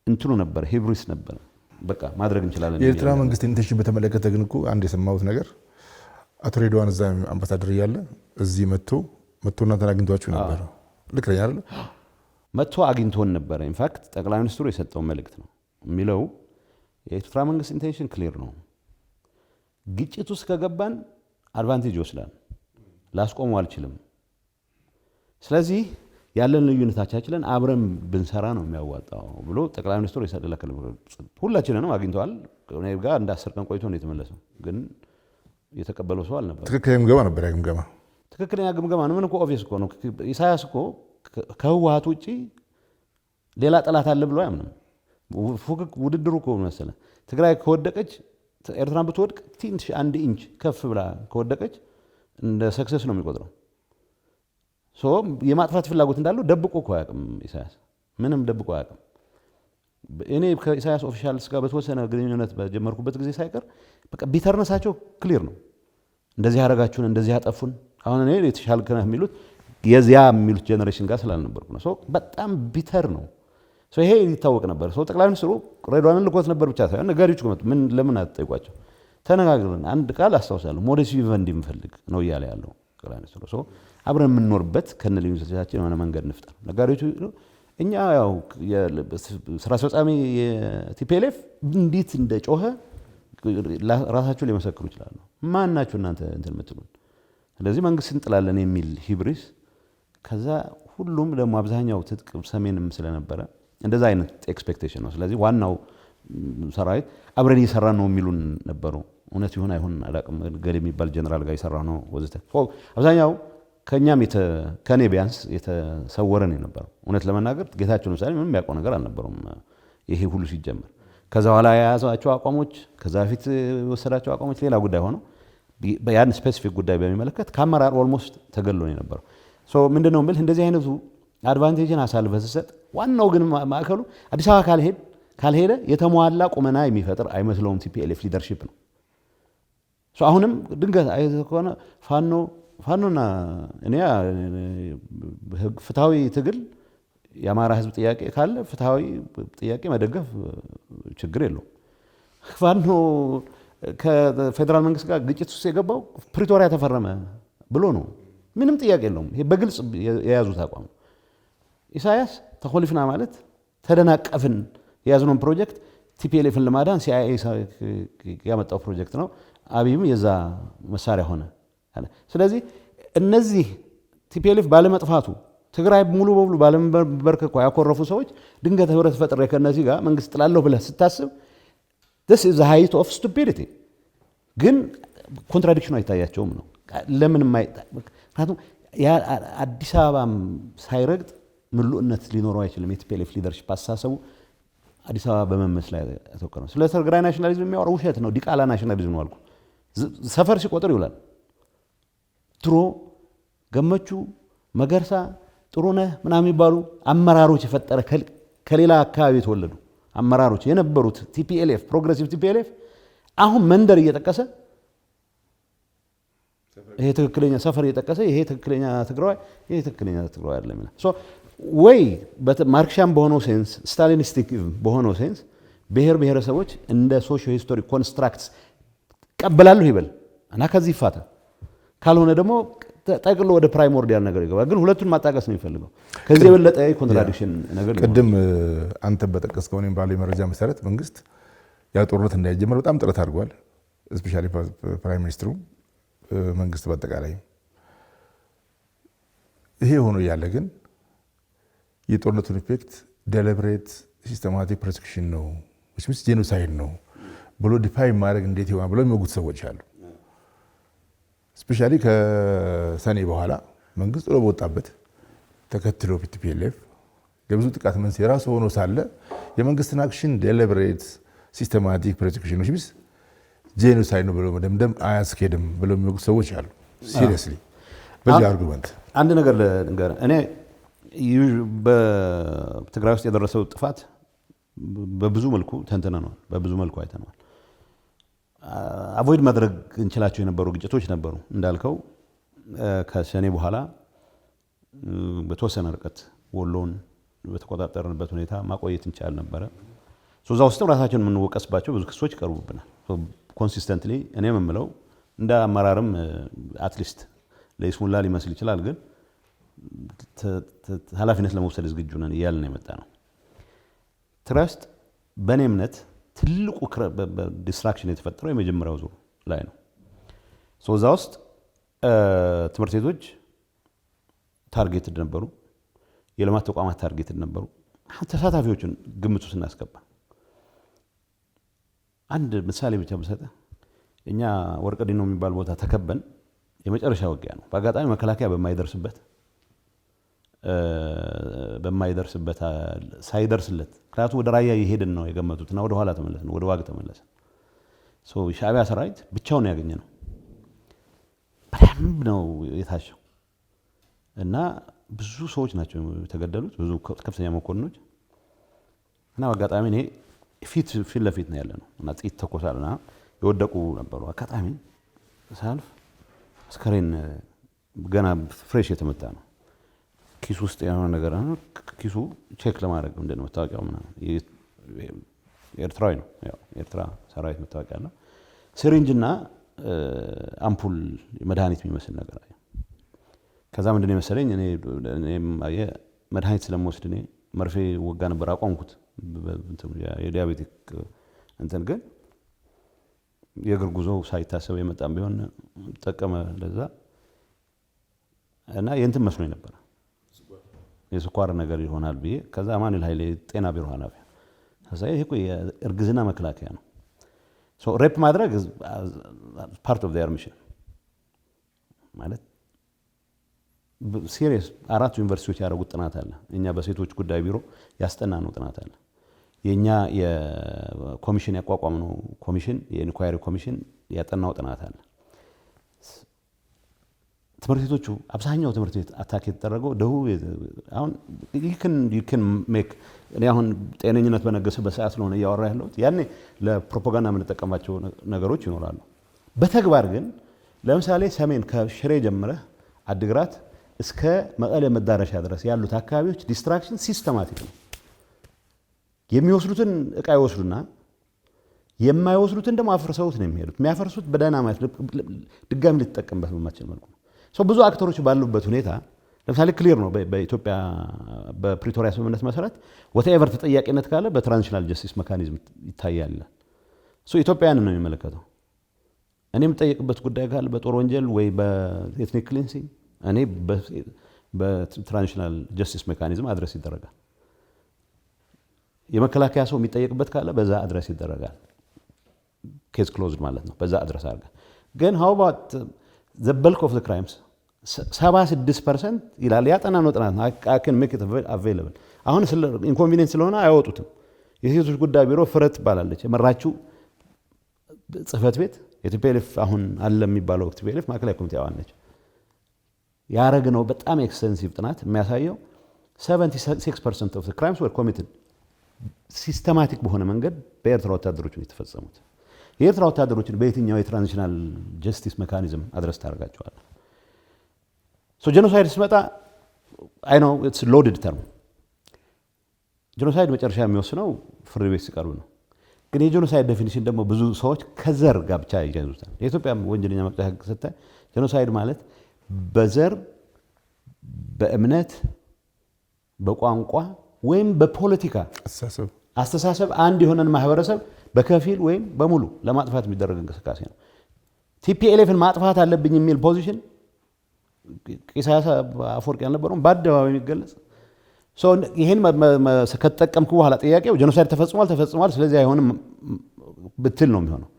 እንትኑ ነበር፣ ሂብሪስ ነበር። በቃ ማድረግ እንችላለን። የኤርትራ መንግስት ኢንቴንሽን በተመለከተ ግን እኮ አንድ የሰማሁት ነገር አቶ ሬድዋን እዛ አምባሳደር እያለ እዚህ መጥቶ እናንተን አግኝቷችሁ ነበር። ልክ ነኝ አይደል? መጥቶ አግኝቶን ነበረ። ኢንፋክት ጠቅላይ ሚኒስትሩ የሰጠው መልእክት ነው የሚለው የኤርትራ መንግስት ኢንቴንሽን ክሊር ነው። ግጭት ውስጥ ከገባን አድቫንቴጅ ይወስዳል፣ ላስቆመው አልችልም። ስለዚህ ያለን ልዩነታችንን አብረን ብንሰራ ነው የሚያዋጣው ብሎ ጠቅላይ ሚኒስትሩ የሰደለከለ ሁላችንንም አግኝተዋል። እኔ ጋር እንደ 10 ቀን ቆይቶ ነው የተመለሰው። ግን የተቀበለው ሰው አልነበረም። ትክክለኛ ግምገማ ነበር። ትክክለኛ ግምገማ ነው። ምን እኮ ኦብቪየስ እኮ ነው። ኢሳያስ እኮ ከህወሓት ውጪ ሌላ ጠላት አለ ብሎ አያምንም። ውድድሩ እኮ መሰለ ትግራይ ከወደቀች ኤርትራን ብትወድቅ ትንሽ 1 ኢንች ከፍ ብላ ከወደቀች እንደ ሰክሰስ ነው የሚቆጥረው። የማጥፋት ፍላጎት እንዳለው ደብቆ እኮ አያውቅም ኢሳያስ። ምንም ደብቆ አያውቅም። እኔ ከኢሳያስ ኦፊሻልስ ጋር በተወሰነ ግንኙነት በጀመርኩበት ጊዜ ሳይቀር በቃ ቢተርነሳቸው ክሊር ነው። እንደዚህ ያደረጋችሁን፣ እንደዚህ ያጠፉን፣ አሁን እኔ የተሻልክ ነህ የሚሉት የዚያ የሚሉት ጄኔሬሽን ጋር ስላልነበርኩ ነው። በጣም ቢተር ነው። ይሄ ይታወቅ ነበር። ጠቅላይ ሚኒስትሩ ሬድዋንን ልኮት ነበር ብቻ ሳይሆን ነጋዴዎች መጡ። ለምን አትጠይቋቸው? ተነጋግረን አንድ ቃል አስታውሳለሁ። ሞዴስ ቪቨንዲ የምፈልግ ነው እያለ ያለው ጠቅላይ ሚኒስትሩ። አብረን የምንኖርበት ከነ ልዩነቶቻችን የሆነ መንገድ እንፍጠር። ነጋዴዎቹ እኛ ያው ስራ አስፈጻሚ የቲፒኤልኤፍ እንዴት እንደጮኸ ራሳቸው ሊመሰክሩ ይችላሉ። ማን ናችሁ እናንተ እንትን የምትሉን? ስለዚህ መንግስት እንጥላለን የሚል ሂብሪስ። ከዛ ሁሉም ደግሞ አብዛኛው ትጥቅ ሰሜንም ስለነበረ እንደዛ አይነት ኤክስፔክቴሽን ነው። ስለዚህ ዋናው ሰራዊት አብረን እየሰራ ነው የሚሉን ነበሩ። እውነት ይሁን አይሁን አላውቅም። ገሌ የሚባል ጀነራል ጋር እየሰራ ነው ወዘተ። አብዛኛው ከኛም ከኔ ቢያንስ የተሰወረ ነው የነበረው። እውነት ለመናገር ጌታቸው ለምሳሌ ምንም የሚያውቀው ነገር አልነበረውም ይሄ ሁሉ ሲጀመር። ከዛ በኋላ የያዛቸው አቋሞች፣ ከዛ በፊት የወሰዳቸው አቋሞች ሌላ ጉዳይ ሆነው ያን ስፔሲፊክ ጉዳይ በሚመለከት ከአመራር ኦልሞስት ተገሎ ነው የነበረው። ምንድነው የምልህ እንደዚህ አይነቱ አድቫንቴጅን አሳልፈህ ስትሰጥ፣ ዋናው ግን ማዕከሉ አዲስ አበባ ካልሄደ የተሟላ ቁመና የሚፈጥር አይመስለውም ቲፒኤልኤፍ ሊደርሺፕ ነው። አሁንም ድንገት አይተህ ከሆነ ፋኖና እኔ ፍትሐዊ ትግል የአማራ ህዝብ ጥያቄ ካለ ፍትሐዊ ጥያቄ መደገፍ ችግር የለውም። ፋኖ ከፌዴራል መንግስት ጋር ግጭት ውስጥ የገባው ፕሪቶሪያ ተፈረመ ብሎ ነው። ምንም ጥያቄ የለውም። ይሄ በግልጽ የያዙት አቋም። ኢሳያስ ተኮሊፍና ማለት ተደናቀፍን የያዝነውን ፕሮጀክት ቲፒኤልኤፍን ለማዳን ሲአይኤ ያመጣው ፕሮጀክት ነው። አብይም የዛ መሳሪያ ሆነ። ስለዚህ እነዚህ ቲፒኤልኤፍ ባለመጥፋቱ ትግራይ ሙሉ በሙሉ ባለመበርከኳ ያኮረፉ ሰዎች ድንገት ህብረት ፈጥሬ ከነዚህ ጋር መንግስት ጥላለሁ ብለህ ስታስብ this is the height of stupidity። ግን ኮንትራዲክሽኑ አይታያቸውም ነው። ለምን ምክንያቱም አዲስ አበባም ሳይረግጥ ምሉእነት ሊኖረው አይችልም። የቲፒኤልኤፍ ሊደርሺፕ አስተሳሰቡ አዲስ አበባ በመመስ ላይ ያተኮረ ነው። ስለ ትግራይ ናሽናሊዝም የሚያወራው ውሸት ነው። ዲቃላ ናሽናሊዝም ነው አልኩ። ሰፈር ሲቆጥር ይውላል። ድሮ ገመቹ፣ መገርሳ፣ ጥሩነህ ምናምን የሚባሉ አመራሮች የፈጠረ ከሌላ አካባቢ የተወለዱ አመራሮች የነበሩት ቲፒኤልኤፍ ፕሮግሬሲቭ ቲፒኤልኤፍ አሁን መንደር እየጠቀሰ ይሄ ትክክለኛ ሰፈር እየጠቀሰ ይሄ ትክክለኛ ትግራዋይ ይሄ ትክክለኛ ትግራዋይ አይደለም ይላል። ሶ ወይ ማርክሻም በሆነው ሴንስ ስታሊኒስቲክ በሆነው ሴንስ ብሔር ብሔረሰቦች እንደ ሶሺዮ ሂስቶሪክ ኮንስትራክትስ ቀበላለሁ ይበል እና ከዚህ ይፋታ፣ ካልሆነ ደግሞ ጠቅሎ ወደ ፕራይሞርዲያል ነገር ይገባል። ግን ሁለቱን ማጣቀስ ነው የሚፈልገው። ከዚህ የበለጠ ኮንትራዲክሽን ነገር ቅድም አንተ በጠቀስከው እኔም ባለኝ መረጃ መሰረት መንግስት ያ ጦርነት እንዳይጀመር በጣም ጥረት አድርጓል። ስፔሻሊ ፕራይም ሚኒስትሩ መንግስት በአጠቃላይ ይሄ ሆኖ እያለ ግን የጦርነቱን ኢፌክት ዴሊብሬት ሲስተማቲክ ፕሮሴኪዩሽን ነው ወይስ ጄኖሳይድ ነው ብሎ ዲፋይን ማድረግ እንዴት ይሆናል ብሎ የሚወጉት ሰዎች አሉ። ስፔሻሊ ከሰኔ በኋላ መንግስት ጥሎ በወጣበት ተከትሎ ቲፒኤልኤፍ የብዙ ጥቃት መንስኤ የራሱ ሆኖ ሳለ የመንግስትን አክሽን ዴሊብሬት ሲስተማቲክ ፕሮሴኪዩሽን ወይስ ጄኖሳይድ ነው ብሎ መደምደም አያስኬድም ብሎ የሚወጉት ሰዎች አሉ። ሲሪየስሊ በዚህ አርጉመንት አንድ ነገር ልንገር። እኔ በትግራይ ውስጥ የደረሰው ጥፋት በብዙ መልኩ ተንትነነዋል፣ በብዙ መልኩ አይተነዋል። አቮይድ ማድረግ እንችላቸው የነበሩ ግጭቶች ነበሩ። እንዳልከው ከሰኔ በኋላ በተወሰነ ርቀት ወሎን በተቆጣጠርንበት ሁኔታ ማቆየት እንችል ነበረ። እዛ ውስጥም ራሳቸውን የምንወቀስባቸው ብዙ ክሶች ይቀርቡብናል። ኮንሲስተንትሊ እኔ የምለው እንደ አመራርም አትሊስት ለይስሙላ ሊመስል ይችላል፣ ግን ኃላፊነት ለመውሰድ ዝግጁ ነን እያልን ነው የመጣ ነው። ትረስት በእኔ እምነት ትልቁ ዲስትራክሽን የተፈጠረው የመጀመሪያው ዙር ላይ ነው። እዛ ውስጥ ትምህርት ቤቶች ታርጌትድ ነበሩ፣ የልማት ተቋማት ታርጌትድ ነበሩ። ተሳታፊዎችን ግምቱ ስናስገባ አንድ ምሳሌ ብቻ ብሰጥህ፣ እኛ ወርቅዲኖ የሚባል ቦታ ተከበን የመጨረሻ ውጊያ ነው። በአጋጣሚ መከላከያ በማይደርስበት ሳይደርስለት ምክንያቱም ወደ ራያ እየሄድን ነው የገመቱትና ወደ ኋላ ተመለስን፣ ወደ ዋግ ተመለስን። ሻዕቢያ ሰራዊት ብቻውን ያገኘ ነው፣ በደንብ ነው የታሸው እና ብዙ ሰዎች ናቸው የተገደሉት፣ ብዙ ከፍተኛ መኮንኖች እና በአጋጣሚ እኔ ፊት ለፊት ነው ያለ ነው እና ጥይት ተኮሳልና የወደቁ ነበሩ። አጋጣሚ ሳልፍ አስከሬን ገና ፍሬሽ የተመታ ነው። ኪሱ ውስጥ የሆነ ነገር ኪሱ ቼክ ለማድረግ ምንድን ነው መታወቂያው ምናምን ኤርትራዊ ነው፣ ያው ኤርትራ ሰራዊት መታወቂያ አለው። ሲሪንጅና አምፑል መድኃኒት የሚመስል ነገር አለ። ከዛ ምንድን ነው የመሰለኝ እኔ መድኃኒት ስለምወስድ እኔ መርፌ ወጋ ነበር፣ አቆምኩት። የዲያቤቲክ እንትን ግን የእግር ጉዞ ሳይታሰብ የመጣም ቢሆን ጠቀመ ለዛ እና የእንትን መስሎኝ ነበር የስኳር ነገር ይሆናል ብዬ። ከዛ አማኑኤል ኃይሌ ጤና ቢሮ ኃላፊ ከዛ ይሄ እኮ የእርግዝና መከላከያ ነው፣ ሬፕ ማድረግ ፓርት ኦፍ ዜር ሚሽን ማለት ሲሪየስ። 4 ዩኒቨርሲቲዎች ያደረጉት ጥናት አለ። እኛ በሴቶች ጉዳይ ቢሮ ያስጠናነው ጥናት አለ። የኛ የኮሚሽን ያቋቋምነው ኮሚሽን የኢንኳየሪ ኮሚሽን ያጠናው ጥናት አለ። ትምህርት ቤቶቹ አብዛኛው ትምህርት ቤት አታክ የተደረገው ደቡብ አሁን you can make እኔ አሁን ጤነኝነት በነገሰበት ሰዓት ስለሆነ እያወራ ያለሁት ያኔ ለፕሮፓጋንዳ የምንጠቀማቸው ነገሮች ይኖራሉ። በተግባር ግን ለምሳሌ ሰሜን ከሽሬ ጀምረህ አድግራት እስከ መቀሌ መዳረሻ ድረስ ያሉት አካባቢዎች ዲስትራክሽን ሲስተማቲክ ነው። የሚወስዱትን እቃ ይወስዱና የማይወስዱትን ደግሞ አፍርሰውት ነው የሚሄዱት። የሚያፈርሱት በዳይናማይት ድጋሚ ልትጠቀምበት በማትችል መልኩ ነው። ብዙ አክተሮች ባሉበት ሁኔታ ለምሳሌ ክሊር ነው በኢትዮጵያ በፕሪቶሪያ ስምምነት መሰረት ወትኤቨር ተጠያቂነት ካለ በትራንዚሽናል ጀስቲስ ሜካኒዝም ይታያል። ኢትዮጵያውያን ነው የሚመለከተው። እኔ የምጠየቅበት ጉዳይ ካለ በጦር ወንጀል ወይ በኤትኒክ ክሊንሲንግ እኔ በትራንዚሽናል ጀስቲስ ሜካኒዝም አድረስ ይደረጋል። የመከላከያ ሰው የሚጠየቅበት ካለ በዛ አድረስ ይደረጋል። ኬዝ ክሎዝድ ማለት ነው። በዛ አድረስ አድርገን ግን how about the bulk of the crimes 76% ይላል ያጠናነው ጥናት ነው። I can make it available አሁን ኢንኮንቪኒየንስ ስለሆነ አይወጡትም። የሴቶች ጉዳይ ቢሮ ፍረት ባላለች የመራችው ጽህፈት ቤት የቲፒኤልኤፍ አሁን አለ የሚባለው ቲፒኤልኤፍ ማዕከላዊ ኮሚቴ አባል ነች። ያረግነው በጣም ኤክስቴንሲቭ ጥናት የሚያሳየው 76% of the crimes were committed ሲስተማቲክ በሆነ መንገድ በኤርትራ ወታደሮች ነው የተፈጸሙት። የኤርትራ ወታደሮችን በየትኛው የትራንዚሽናል ጀስቲስ ሜካኒዝም አድረስ ታደርጋቸዋለህ? ሶ ጄኖሳይድ ሲመጣ አይ ኖ ኢትስ ሎድድ ተርም። ጄኖሳይድ መጨረሻ የሚወስነው ፍርድ ቤት ሲቀርብ ነው። ግን የጄኖሳይድ ዴፊኒሽን ደግሞ ብዙ ሰዎች ከዘር ጋር ብቻ ይያዙታል። የኢትዮጵያ ወንጀለኛ መቅጫ ሕግ ስታይ ጄኖሳይድ ማለት በዘር፣ በእምነት፣ በቋንቋ ወይም በፖለቲካ አስተሳሰብ አንድ የሆነን ማህበረሰብ በከፊል ወይም በሙሉ ለማጥፋት የሚደረግ እንቅስቃሴ ነው። ቲፒኤልኤፍን ማጥፋት አለብኝ የሚል ፖዚሽን ኢሳያስ አፈወርቂ ያልነበረውም በአደባባይ የሚገለጽ ይህን ከተጠቀምኩ በኋላ ጥያቄው ጄኖሳይድ ተፈጽሟል፣ ስለዚህ አይሆንም ብትል ነው የሚሆነው።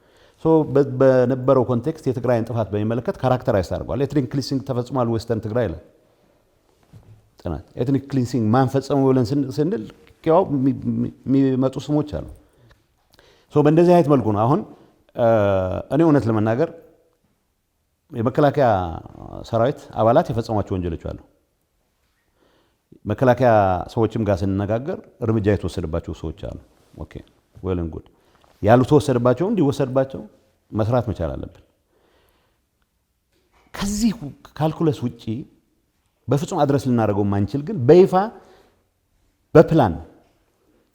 በነበረው ኮንቴክስት የትግራይን ጥፋት በሚመለከት ካራክተራይዝ አድርጓል። ኤትኒክ ክሊንሲንግ ተፈጽሟል ዌስተርን ትግራይ ላይ ጥናት ኤትኒክ ክሊንሲንግ ማን ፈጸመው ብለን ስንል ያው የሚመጡ ስሞች አሉ። በእንደዚህ አይነት መልኩ ነው አሁን እኔ እውነት ለመናገር የመከላከያ ሰራዊት አባላት የፈጸሟቸው ወንጀሎች አሉ። መከላከያ ሰዎችም ጋር ስንነጋገር እርምጃ የተወሰደባቸው ሰዎች አሉ። ኦኬ ዌል ኤንድ ጉድ። ያልተወሰደባቸው እንዲወሰድባቸው መስራት መቻል አለብን። ከዚህ ካልኩለስ ውጪ በፍጹም አድረስ ልናደርገው ማንችል ግን በይፋ በፕላን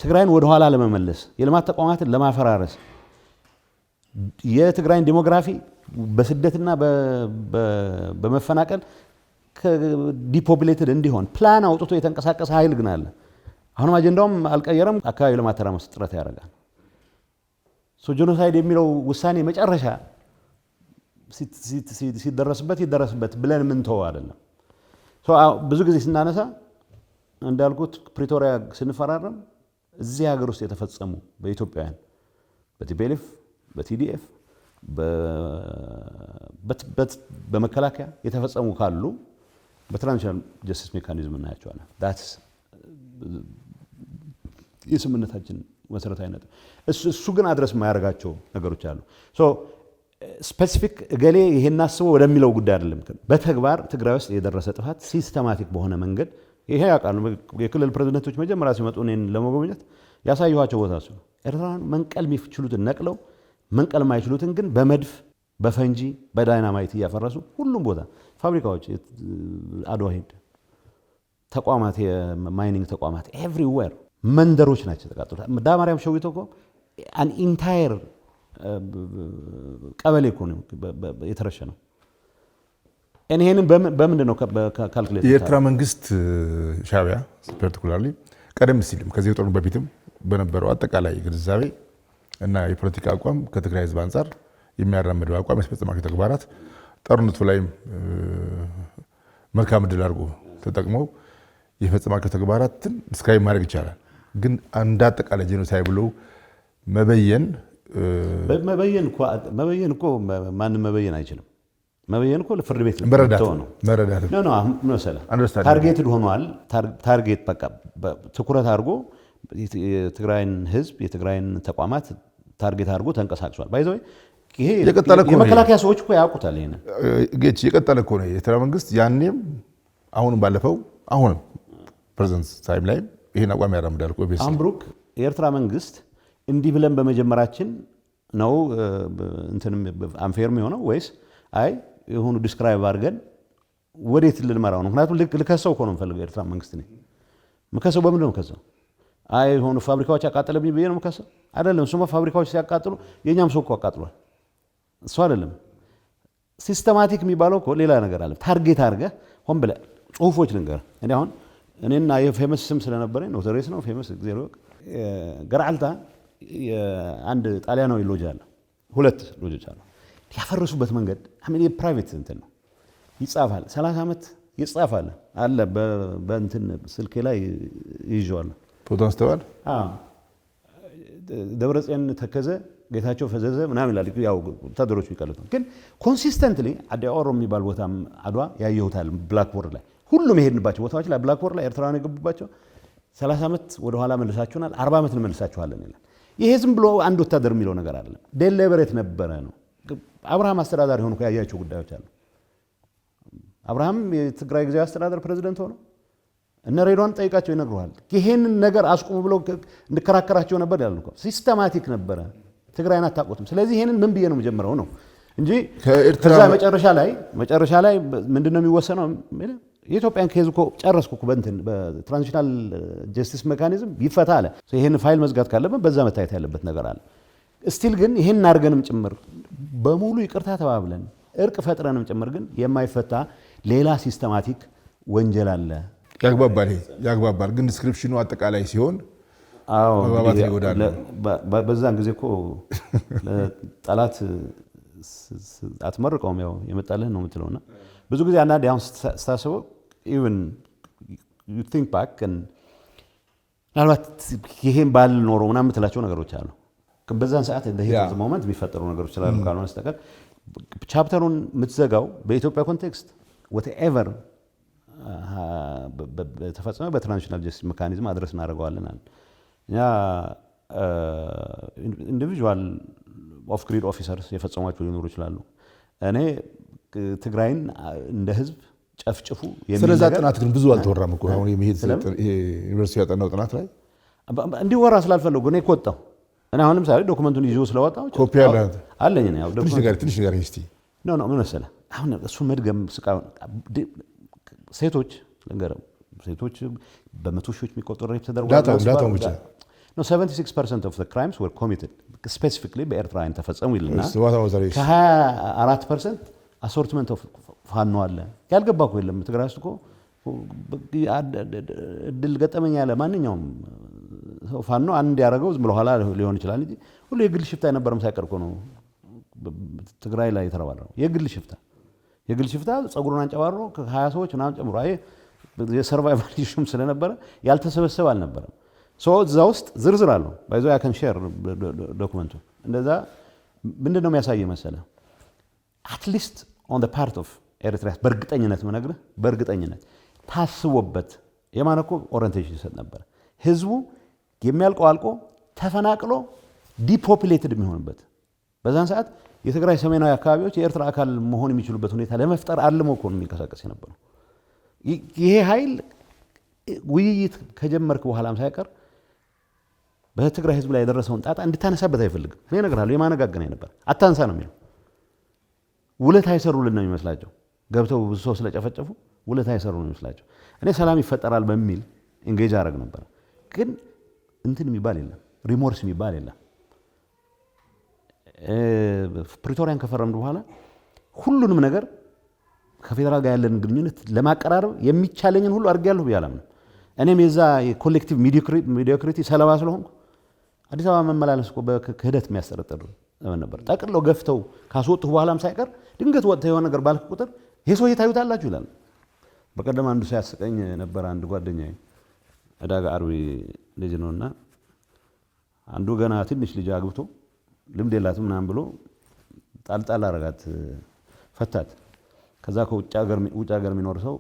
ትግራይን ወደ ኋላ ለመመለስ የልማት ተቋማትን ለማፈራረስ የትግራይን ዲሞግራፊ በስደትና በመፈናቀል ዲፖፕሌትድ እንዲሆን ፕላን አውጥቶ የተንቀሳቀሰ ኃይል ግን አለ። አሁንም አጀንዳውም አልቀየረም። አካባቢ ለማተራመስ ጥረት ያደርጋል። ጄኖሳይድ የሚለው ውሳኔ መጨረሻ ሲደረስበት ብለን ምንተው አይደለም። ብዙ ጊዜ ስናነሳ እንዳልኩት ፕሪቶሪያ ስንፈራረም እዚህ ሀገር ውስጥ የተፈጸሙ በኢትዮጵያውያን በቲፒኤልኤፍ በቲዲኤፍ በመከላከያ የተፈጸሙ ካሉ በትራንዚሽናል ጀስቲስ ሜካኒዝም እናያቸዋለን። ዳትስ የስምምነታችን መሰረታዊ ነጥብ። እሱ ግን አድረስ የማያደርጋቸው ነገሮች አሉ። ስፔሲፊክ እገሌ ይሄን አስቦ ወደሚለው ጉዳይ አይደለም። በተግባር ትግራይ ውስጥ የደረሰ ጥፋት ሲስተማቲክ በሆነ መንገድ ይሄ ያውቃሉ። የክልል ፕሬዝዳንቶች መጀመሪያ ሲመጡ እኔን ለመጎብኘት ያሳየኋቸው ቦታ እሱ ነው። ኤርትራውያን መንቀል የሚችሉትን ነቅለው መንቀል የማይችሉትን ግን በመድፍ በፈንጂ በዳይናማይት እያፈረሱ ሁሉም ቦታ ፋብሪካዎች፣ አድዋ ሄድ ተቋማት፣ የማይኒንግ ተቋማት ኤቭሪዌር መንደሮች ናቸው የተቃጠሉት። ዳማርያም ሸዊቶ እኮ አን ኢንታየር ቀበሌ እኮ ነው የተረሸነው። ይሄንን በምንድን ነው ካልኩሌት? የኤርትራ መንግስት ሻዕቢያ ፓርቲኩላርሊ ቀደም ሲልም ከዚህ ጦርነት በፊትም በነበረው አጠቃላይ ግንዛቤ እና የፖለቲካ አቋም ከትግራይ ህዝብ አንጻር የሚያራምደው አቋም ያስፈጸማቸው ተግባራት ጦርነቱ ላይም መልካም ዕድል አድርጎ ተጠቅመው የፈጸማቸው ተግባራትን እስካሁን ማድረግ ይቻላል። ግን አንድ አጠቃላይ ጄኖሳይድ ብሎ መበየን እኮ ማንም መበየን አይችልም። መበየን እኮ ለፍርድ ቤት ነው መረዳት ነው። አሁን መሰለህ ታርጌትድ ሆኗል። ታርጌት በቃ ትኩረት አድርጎ የትግራይን ህዝብ የትግራይን ተቋማት ታርጌት አድርጎ ተንቀሳቅሷል። ባይዘው ይሄ የመከላከያ ሰዎች እኮ ያውቁታል። ይሄን ጌች የቀጠለ እኮ ነው የኤርትራ መንግስት ያኔም አሁንም ባለፈው አሁንም ፕሬዘንስ ታይም ላይ ይሄን አቋም ያራምዳል እኮ ቤት አምብሩክ የኤርትራ መንግስት እንዲህ ብለን በመጀመራችን ነው እንትንም አንፌርም የሆነው ወይስ አይ የሆኑ ዲስክራይብ አድርገን ወዴት ልንመራው ነው? ምክንያቱም ልከሰው እኮ ነው የምፈልገው ኤርትራ መንግስት ነኝ ምከሰው። በምንድን ነው የምከሰው? አይ የሆኑ ፋብሪካዎች ያቃጠለብኝ ብዬ ነው የምከሰው? አይደለም። እሱማ ፋብሪካዎች ሲያቃጥሉ የእኛም ሰው እኮ አቃጥሏል። እሱ አይደለም። ሲስተማቲክ የሚባለው እኮ ሌላ ነገር አለ። ታርጌት አድርገህ ሆን ብለህ ጽሁፎች ልንገርህ። እኔ አሁን እኔና የፌመስ ስም ስለነበረኝ ነው ተሬስ ነው ፌመስ ጊዜ ነው ገራልታ አንድ ጣሊያናዊ ሎጅ አለ። ሁለት ሎጆች አሉ። ያፈረሱበት መንገድ አሜን የፕራይቬት እንትን ነው ይጻፋል። 30 ዓመት ይጻፋል አለ በእንትን ስልኬ ላይ ይዤዋለሁ። ፎቶ አንስተዋል። ደብረጽዮን ተከዘ፣ ጌታቸው ፈዘዘ ምናምን ይላል። ያው ወታደሮች የሚቀሉት ግን ኮንሲስተንትሊ አዲያወሮ የሚባል ቦታም አድዋ ያየሁታል። ብላክቦርድ ላይ ሁሉም የሄድንባቸው ቦታዎች ላይ ብላክቦርድ ላይ ኤርትራውያን የገቡባቸው 30 ዓመት ወደ ኋላ መልሳችሁናል፣ 40 ዓመት እንመልሳችኋለን ይላል። ይሄ ዝም ብሎ አንድ ወታደር የሚለው ነገር አይደለም። ዴሊበሬት ነበረ ነው። አብርሃም አስተዳዳሪ ሆኖ ያያቸው ጉዳዮች አሉ። አብርሃም የትግራይ ጊዜያዊ አስተዳደር ፕሬዝዳንት ሆኖ እነ ሬድዋን ጠይቃቸው ይነግሩሃል። ይሄንን ነገር አስቁሙ ብለው እንድከራከራቸው ነበር ያሉ እኮ ሲስተማቲክ ነበረ። ትግራይን አታውቁትም። ስለዚህ ይሄንን ምን ብዬ ነው የምጀምረው ነው እንጂ ከዛ መጨረሻ ላይ ምንድነው የሚወሰነው? የኢትዮጵያን ኬዝ እኮ ጨረስኩ እኮ በትራንዚሽናል ጀስቲስ ሜካኒዝም ይፈታ አለ። ይሄን ፋይል መዝጋት ካለብን በዛ መታየት ያለበት ነገር አለ። ስቲል ግን ይሄን አድርገንም ጭምር በሙሉ ይቅርታ ተባብለን እርቅ ፈጥረንም ጭምር ግን የማይፈታ ሌላ ሲስተማቲክ ወንጀል አለ። ያግባባል። ግን ዲስክሪፕሽኑ አጠቃላይ ሲሆን በዛን ጊዜ እኮ ጠላት አትመርቀውም፣ ያው የመጣልህ ነው የምትለውና ብዙ ጊዜ አንዳንዴ አሁን ስታስበው ኢቭን ዩ ቲንክ ባክ ምናልባት ይሄን ባል ኖሮ ምናምን የምትላቸው ነገሮች አሉ። ግን በዛን ሰዓት እንደ ሂት ሞመንት የሚፈጠሩ ነገሮች ስላሉ ካልሆነ በስተቀር ቻፕተሩን የምትዘጋው በኢትዮጵያ ኮንቴክስት ወትኤቨር ተፈጽሞ በትራንዚሽናል ጀስቲስ ሜካኒዝም አድረስ እናደርገዋለን አለ። እኛ ኢንዲቪዥዋል ኦፍ ግሪድ ኦፊሰርስ የፈጸሟቸው ሊኖሩ ይችላሉ። እኔ ትግራይን እንደ ህዝብ ጨፍጭፉ ስለዛ ጥናት ግን ብዙ አልተወራም እኮ አሁን የሚሄድ ዩኒቨርሲቲ ያጠናው ጥናት ላይ እንዲወራ ስላልፈለጉ እኔ ወጣሁ። እኔ አሁን ለምሳሌ ዶክመንቱን ይዤው ስለወጣሁ ኮፒ አለኝ ነው ትንሽ ነገር እስቲ ምን መሰለህ አሁን እሱ መድገም ስቃውን ሴቶች በመቶ ሺዎች የሚቆጠሩ ሬፕ ተደርጓል። ዳታው ብቻ No, 76% of the crimes were committed specifically በኤርትራውያን ተፈጸሙ ይልና ከ24% assortment of ፋኖ አለ። ያልገባ እኮ የለም ትግራይ ውስጥ እኮ እድል ገጠመኝ ያለ ማንኛውም ፋኖ አንድ ያደረገው ዝም ብሎ ኋላ ሊሆን ይችላል እንጂ ሁሉ የግል ሽፍታ የነበረም ሳይቀር እኮ ነው ትግራይ ላይ የተረባረው። የግል ሽፍታ ጸጉሩን አንጨባሮ ከ20 ሰዎች ምናምን ጨምሮ አይ የሰርቫይቫል ኢሹም ስለነበረ ያልተሰበሰበ አልነበረም። እዛ ውስጥ ዝርዝር አለው ባይዞ ያከን ሼር ዶክመንቱ እንደዛ ምንድነው የሚያሳይ መሰለ አትሊስት ኦን ዘ ፓርት ኦፍ ኤርትራ በእርግጠኝነት መነግርህ በእርግጠኝነት ታስቦበት የማነኮ ኦሪንቴሽን ይሰጥ ነበር። ህዝቡ የሚያልቀው አልቆ ተፈናቅሎ ዲፖፑሌትድ የሚሆንበት በዛን ሰዓት የትግራይ ሰሜናዊ አካባቢዎች የኤርትራ አካል መሆን የሚችሉበት ሁኔታ ለመፍጠር አልሞ እኮ ነው የሚንቀሳቀስ የነበረው። ይሄ ኃይል ውይይት ከጀመርክ በኋላም ሳይቀር በትግራይ ህዝብ ላይ የደረሰውን ጣጣ እንድታነሳበት አይፈልግም። እኔ እነግርሃለሁ የማነጋገናኝ ነበር አታንሳ ነው የሚለው። ውለታ አይሰሩልን ነው የሚመስላቸው። ገብተው ብዙ ሰው ስለጨፈጨፉ ውለታ አይሰሩ ነው የሚመስላቸው። እኔ ሰላም ይፈጠራል በሚል ኢንጌጅ አደረግ ነበር። ግን እንትን የሚባል የለም፣ ሪሞርስ የሚባል የለም። ፕሪቶሪያን ከፈረምን በኋላ ሁሉንም ነገር ከፌደራል ጋር ያለን ግንኙነት ለማቀራረብ የሚቻለኝን ሁሉ አድርጌያለሁ ብዬ አላምንም። እኔም የዛ የኮሌክቲቭ ሚዲዮክሪቲ ሰለባ ስለሆንኩ አዲስ አበባ መመላለስ እኮ በክህደት የሚያስጠረጥር ነበር። ጠቅለው ገፍተው ካስወጡ በኋላም ሳይቀር ድንገት ወጥተው የሆነ ነገር ባልክ ቁጥር ይሄ ሰው ታዩታላችሁ ይላል። በቀደም አንዱ ሲያስቀኝ ነበር። አንድ ጓደኛዬ ዕዳጋ አርቢ ልጅ ነውና አንዱ ገና ትንሽ ልጅ አግብቶ ልምድ የላትም ምናምን ብሎ ጣልጣል አረጋት፣ ፈታት። ከዛ ከውጭ ሀገር የሚኖር ሰው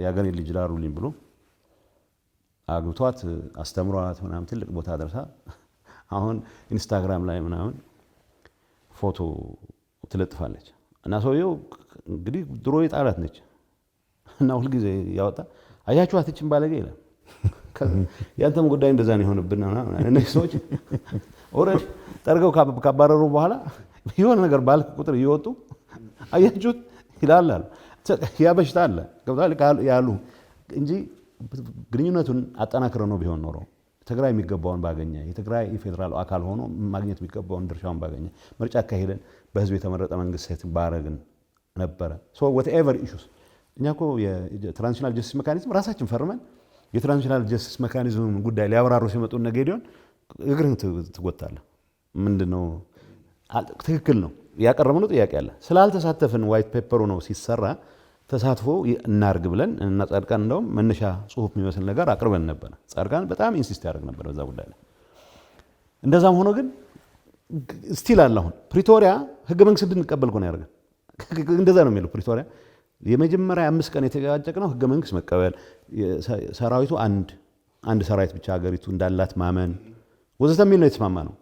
የሀገሬን ልጅ ላሩልኝ ብሎ አግብቷት አስተምሯት ምናምን ትልቅ ቦታ ደርሳ አሁን ኢንስታግራም ላይ ምናምን ፎቶ ትለጥፋለች። እና ሰውየው እንግዲህ ድሮ የጣላት ነች እና ሁልጊዜ ያወጣ አያችኋት እችን ባለጌ ይላል። ያንተም ጉዳይ እንደዛ ነው የሆነብን። እነዚህ ሰዎች ኦልሬዲ ጠርገው ካባረሩ በኋላ የሆነ ነገር ባልክ ቁጥር እየወጡ አያችሁት ይላል አሉ። ያ በሽታ አለ ገብቷል ያሉ እንጂ ግንኙነቱን አጠናክረ ነው ቢሆን ኖሮ ትግራይ የሚገባውን ባገኘ የትግራይ የፌደራል አካል ሆኖ ማግኘት የሚገባውን ድርሻውን ባገኘ ምርጫ አካሄደን በህዝብ የተመረጠ መንግስት ባረግን ነበረ። ሶ whatever issues እኛ እኮ የትራንዚሽናል ጀስቲስ ሜካኒዝም ራሳችን ፈርመን የትራንዚሽናል ጀስቲስ ሜካኒዝም ጉዳይ ሊያብራሩ ሲመጡ እነ ጌዲዮን እግርህን ትጎታለህ። ምንድነው ትክክል ነው ያቀረብነው ጥያቄ አለ። ስላልተሳተፍን ዋይት ፔፐሩ ነው ሲሰራ ተሳትፎ እናርግ ብለን እና ጻድቃን እንደውም መነሻ ጽሁፍ የሚመስል ነገር አቅርበን ነበር። ጻድቃን በጣም ኢንሲስት ያደርግ ነበር በዛ ጉዳይ ላይ። እንደዛም ሆኖ ግን ስቲል አለ። አሁን ፕሪቶሪያ ህገ መንግስት እንድንቀበል እኮ ነው ያደርገን። እንደዛ ነው የሚለው ፕሪቶሪያ። የመጀመሪያ 5 ቀን የተጨቃጨቅነው ህገ መንግስት መቀበል፣ ሰራዊቱ አንድ ሰራዊት ብቻ ሀገሪቱ እንዳላት ማመን ወዘተ የሚል ነው የተስማማ ነው።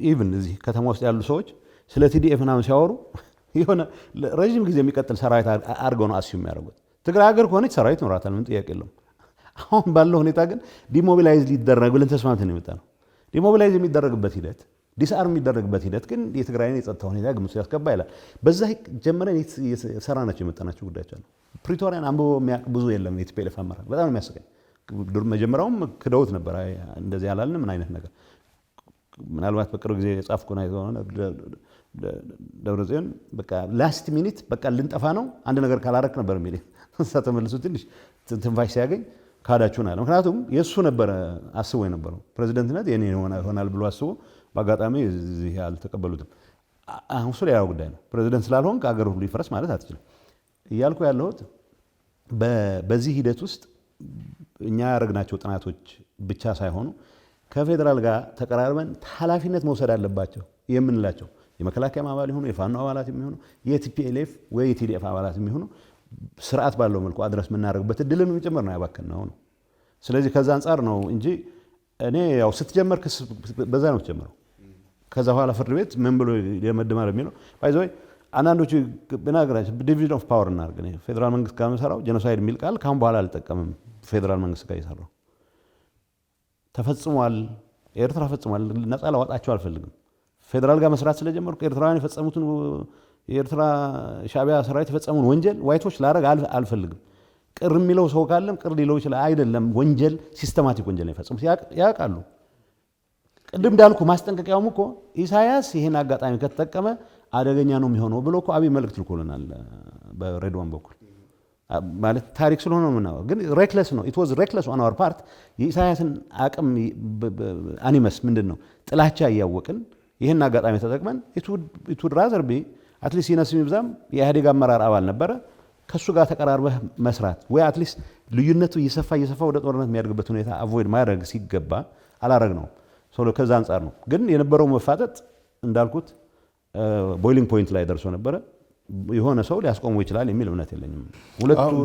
ኢቭን እዚህ ከተማ ውስጥ ያሉ ሰዎች ስለ ቲዲኤፍ ምናምን ሲያወሩ የሆነ ረጅም ጊዜ የሚቀጥል ሰራዊት አድርገው ነው አስዩ የሚያደርጉት። ትግራይ ሀገር ከሆነች ሰራዊት ይኖራታል፣ ምን ጥያቄ የለውም። አሁን ባለው ሁኔታ ግን ዲሞቢላይዝ ሊደረግ ብለን ተስማምተን የመጣ ነው። ዲሞቢላይዝ የሚደረግበት ሂደት፣ ዲስአርም የሚደረግበት ሂደት ግን የትግራይን የጸጥታ ሁኔታ ግምት ያስገባ ይላል። በዛ ጀምረን የሰራናቸው የመጣናቸው ጉዳዮች አሉ። ፕሪቶሪያን አንብቦ የሚያውቅ ብዙ የለም። የቲፒኤልኤፍ አመራር በጣም ነው የሚያስቀኝ። መጀመሪያውም ክደውት ነበር፣ እንደዚህ አላልንም ምን አይነት ነገር። ምናልባት በቅርብ ጊዜ የጻፍኩ ሆነ ደብረጽዮን በቃ ላስት ሚኒት በቃ ልንጠፋ ነው አንድ ነገር ካላረክ ነበር የሚል እሳ ተመልሶ ትንሽ ትንፋሽ ሲያገኝ ካዳችሁን አለ። ምክንያቱም የእሱ ነበረ አስቦ የነበረው ፕሬዚደንትነት የኔ ይሆናል ብሎ አስቦ በአጋጣሚ እዚህ አልተቀበሉትም። አሁን እሱ ሌላ ጉዳይ ነው። ፕሬዚደንት ስላልሆንክ አገር ሁሉ ይፍረስ ማለት አትችልም። እያልኩ ያለሁት በዚህ ሂደት ውስጥ እኛ ያደረግናቸው ጥናቶች ብቻ ሳይሆኑ ከፌዴራል ጋር ተቀራርበን ኃላፊነት መውሰድ አለባቸው የምንላቸው የመከላከያ አባላት የሚሆኑ የፋኖ አባላት የሚሆኑ የቲፒኤልኤፍ ወይ የቲዲኤፍ አባላት የሚሆኑ ስርዓት ባለው መልኩ አድረስ የምናደርግበት እድልን ጭምር ነው ያባከነው ነው። ስለዚህ ከዛ አንጻር ነው እንጂ እኔ ያው ስትጀመር ክስ በዛ ነው የምትጀምረው። ከዛ በኋላ ፍርድ ቤት ምን ብሎ የመድማር የሚለው ባይዘው አንዳንዶቹ ብናገራቸው ዲቪዥን ኦፍ ፓወር እናድርግ። ፌዴራል መንግስት ጋር መሰራው ጄኖሳይድ የሚል ቃል ካሁን በኋላ አልጠቀምም። ፌዴራል መንግስት ጋር የሰራው ተፈጽሟል፣ ኤርትራ ፈጽሟል፣ ነፃ ላወጣቸው አልፈልግም። ፌዴራል ጋር መስራት ስለጀመርኩ ኤርትራውያን የፈጸሙትን የኤርትራ ሻዕቢያ ሰራዊት የፈጸሙን ወንጀል ዋይቶች ላደርግ አልፈልግም። ቅር የሚለው ሰው ካለም ቅር ሊለው ይችላል። አይደለም ወንጀል ሲስተማቲክ ወንጀል ነው የፈጸሙት ያውቃሉ። ቅድም እንዳልኩ ማስጠንቀቂያውም እኮ ኢሳያስ ይህን አጋጣሚ ከተጠቀመ አደገኛ ነው የሚሆነው ብሎ እኮ አብይ መልእክት ልኮልናል በሬድዋን በኩል ማለት ታሪክ ስለሆነ ነው የምናወራው። ግን ሬክለስ ነው ኢት ዋዝ ሬክለስ ኦን አወር ፓርት። የኢሳያስን አቅም አኒመስ ምንድን ነው ጥላቻ እያወቅን ይህን አጋጣሚ ተጠቅመን ኢት ውድ ራዘር ቢ አትሊስት ይነስ ይብዛም የኢህአዴግ አመራር አባል ነበረ ከሱ ጋር ተቀራርበህ መስራት ወይ አትሊስት ልዩነቱ እየሰፋ ወደ ጦርነት የሚያደርግበት ሁኔታ አቮይድ ማድረግ ሲገባ አላረግ ነው። ከዛ አንጻር ነው። ግን የነበረው መፋጠጥ እንዳልኩት ቦይሊንግ ፖይንት ላይ ደርሶ ነበረ። የሆነ ሰው ሊያስቆመው ይችላል የሚል እምነት የለኝም።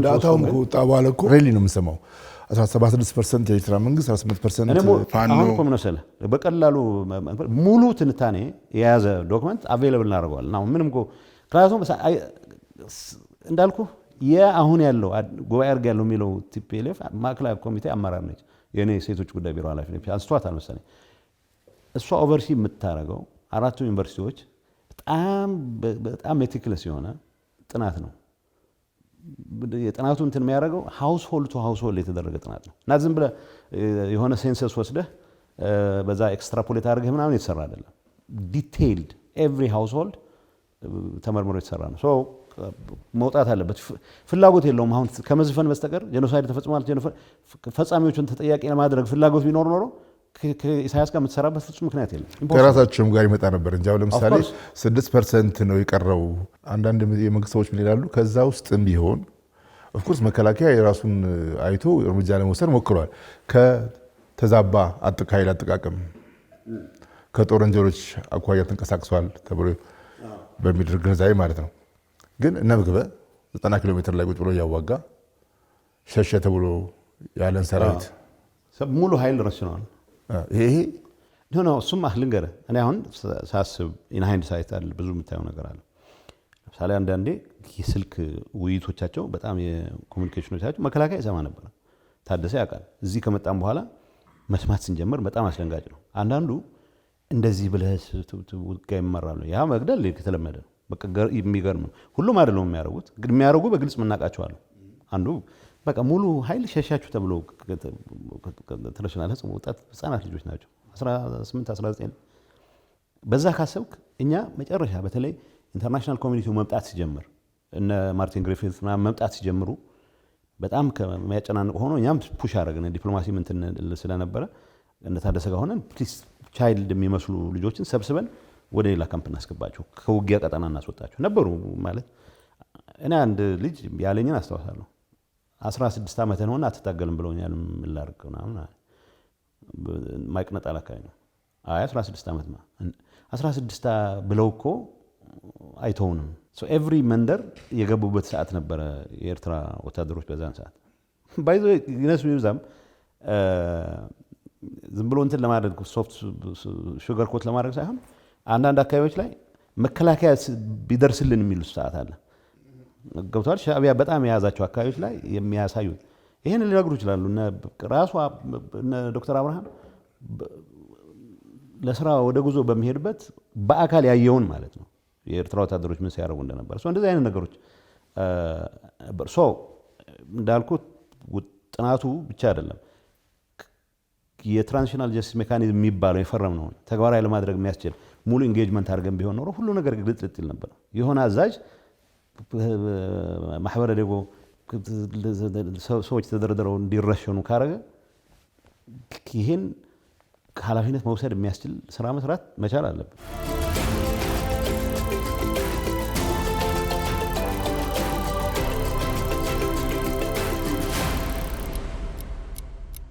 ዳታውም ከወጣ በኋላ እኮ ሬሊ ነው የምሰማው 76% የኤርትራ መንግስት 18% ፋኖ። አሁን እኮ ምን መሰለህ በቀላሉ ሙሉ ትንታኔ የያዘ ዶክመንት አቬይለብል እናደርገዋለን። አሁን ምንም እኮ ምክንያቱም እንዳልኩ አሁን ያለው ጉባኤ አድርግ ያለው የሚለው ቲፒኤልኤፍ ማዕከላዊ ኮሚቴ አመራር ነች። የኔ ሴቶች ጉዳይ ቢሮ ኃላፊ ነች። አንስቷታል መሰለኝ። እሷ ኦቨርሲ የምታደርገው አራቱ ዩኒቨርሲቲዎች በጣም ሜቲክለስ የሆነ ጥናት ነው። የጥናቱ እንትን የሚያደርገው ሃውስሆልድ ቱ ሃውስሆልድ የተደረገ ጥናት ነው እና ዝም ብለህ የሆነ ሴንሰስ ወስደህ በዛ ኤክስትራፖሌት አድርገህ ምናምን የተሰራ አይደለም። ዲቴይልድ ኤቭሪ ሃውስሆልድ ተመርምሮ የተሰራ ነው። ሶ መውጣት አለበት። ፍላጎት የለውም አሁን ከመዝፈን በስተቀር ጄኖሳይድ ተፈጽሟል ፈጻሚዎቹን ተጠያቂ ለማድረግ ፍላጎት ቢኖር ኖሮ ከኢሳያስ ጋር የምትሰራበት ፍጹም ምክንያት የለም። ከራሳቸውም ጋር ይመጣ ነበር እንጂ አሁን ለምሳሌ 6% ነው የቀረው። አንዳንድ የመንግስት ሰዎች ምን ይላሉ? ከዛ ውስጥም ቢሆን ኦፍኮርስ መከላከያ የራሱን አይቶ እርምጃ ለመውሰድ ሞክሯል። ከተዛባ ኃይል አጠቃቀም ከጦር ወንጀሎች አኳያ ተንቀሳቅሷል ተብሎ በሚደረግ ግንዛቤ ማለት ነው። ግን እነ ምግበ 90 ኪሎ ሜትር ላይ ቁጭ ብሎ እያዋጋ ሸሸ ተብሎ ያለን ሰራዊት ሙሉ ኃይል ረሽነዋል። ይሄ ነው እሱም ልንገርህ። እኔ አሁን ሳስብ ኢንሃይንድ ሳይት አለ ብዙ የምታየው ነገር አለ። ለምሳሌ አንዳንዴ የስልክ ውይይቶቻቸው በጣም የኮሚኒኬሽኖቻቸው መከላከያ ይሰማ ነበር። ታደሰ ያውቃል። እዚህ ከመጣም በኋላ መስማት ስንጀምር በጣም አስደንጋጭ ነው። አንዳንዱ እንደዚህ ብለህ ውጊያ ይመራሉ። ያ መግደል የተለመደ ነው። በቃ የሚገርም ነው። ሁሉም አይደለም የሚያደርጉት፣ ግን የሚያደርጉ በግልጽ የምናውቃቸዋለን። አንዱ በቃ ሙሉ ኃይል ሸሻችሁ ተብሎ ተረሽናል። ወጣት ህፃናት ልጆች ናቸው 18 19። በዛ ካሰብክ እኛ መጨረሻ በተለይ ኢንተርናሽናል ኮሚኒቲው መምጣት ሲጀምር እነ ማርቲን ግሪፊት መምጣት ሲጀምሩ በጣም ከሚያጨናንቅ ሆኖ እኛም ፑሽ አደረግን። ዲፕሎማሲ እንትን ስለነበረ እነ ታደሰ ጋር ሆነን ፕሊዝ ቻይልድ የሚመስሉ ልጆችን ሰብስበን ወደ ሌላ ካምፕ እናስገባቸው፣ ከውጊያ ቀጠና እናስወጣቸው ነበሩ ማለት። እኔ አንድ ልጅ ያለኝን አስታውሳለሁ። 16 ዓመት ነውና አትታገልም ብለውኛል። ምን ላድርግ ምናምን ማይቅነጣል አካባቢ ነው። አይ 16 ዓመት 16 ብለው እኮ አይተውንም። ሶ ኤቭሪ መንደር የገቡበት ሰዓት ነበረ የኤርትራ ወታደሮች በዛን ሰዓት ባይዞ ይነሱ ይብዛም ዝም ብሎ እንትን ለማድረግ ሶፍት ሹገር ኮት ለማድረግ ሳይሆን አንዳንድ አካባቢዎች ላይ መከላከያ ቢደርስልን የሚሉ ሰዓት አለ። ገብቷል። ሻዕቢያ በጣም የያዛቸው አካባቢዎች ላይ የሚያሳዩ ይሄን ሊነግሩ ይችላሉ። ራሱ ዶክተር አብርሃም ለስራ ወደ ጉዞ በሚሄድበት በአካል ያየውን ማለት ነው የኤርትራ ወታደሮች ምን ሲያደርጉ እንደነበር እንደዚህ አይነት ነገሮች እንዳልኩት ጥናቱ ብቻ አይደለም የትራንዚሽናል ጀስቲስ ሜካኒዝም የሚባለው የፈረምነው ተግባራዊ ለማድረግ የሚያስችል ሙሉ ኢንጌጅመንት አድርገን ቢሆን ኖሮ ሁሉ ነገር ግልጽ ይል ነበር። የሆነ አዛዥ ማህበረ ደጎ ሰዎች ተደረደረው እንዲረሸኑ ካረገ ይሄን ኃላፊነት መውሰድ የሚያስችል ስራ መስራት መቻል አለበት።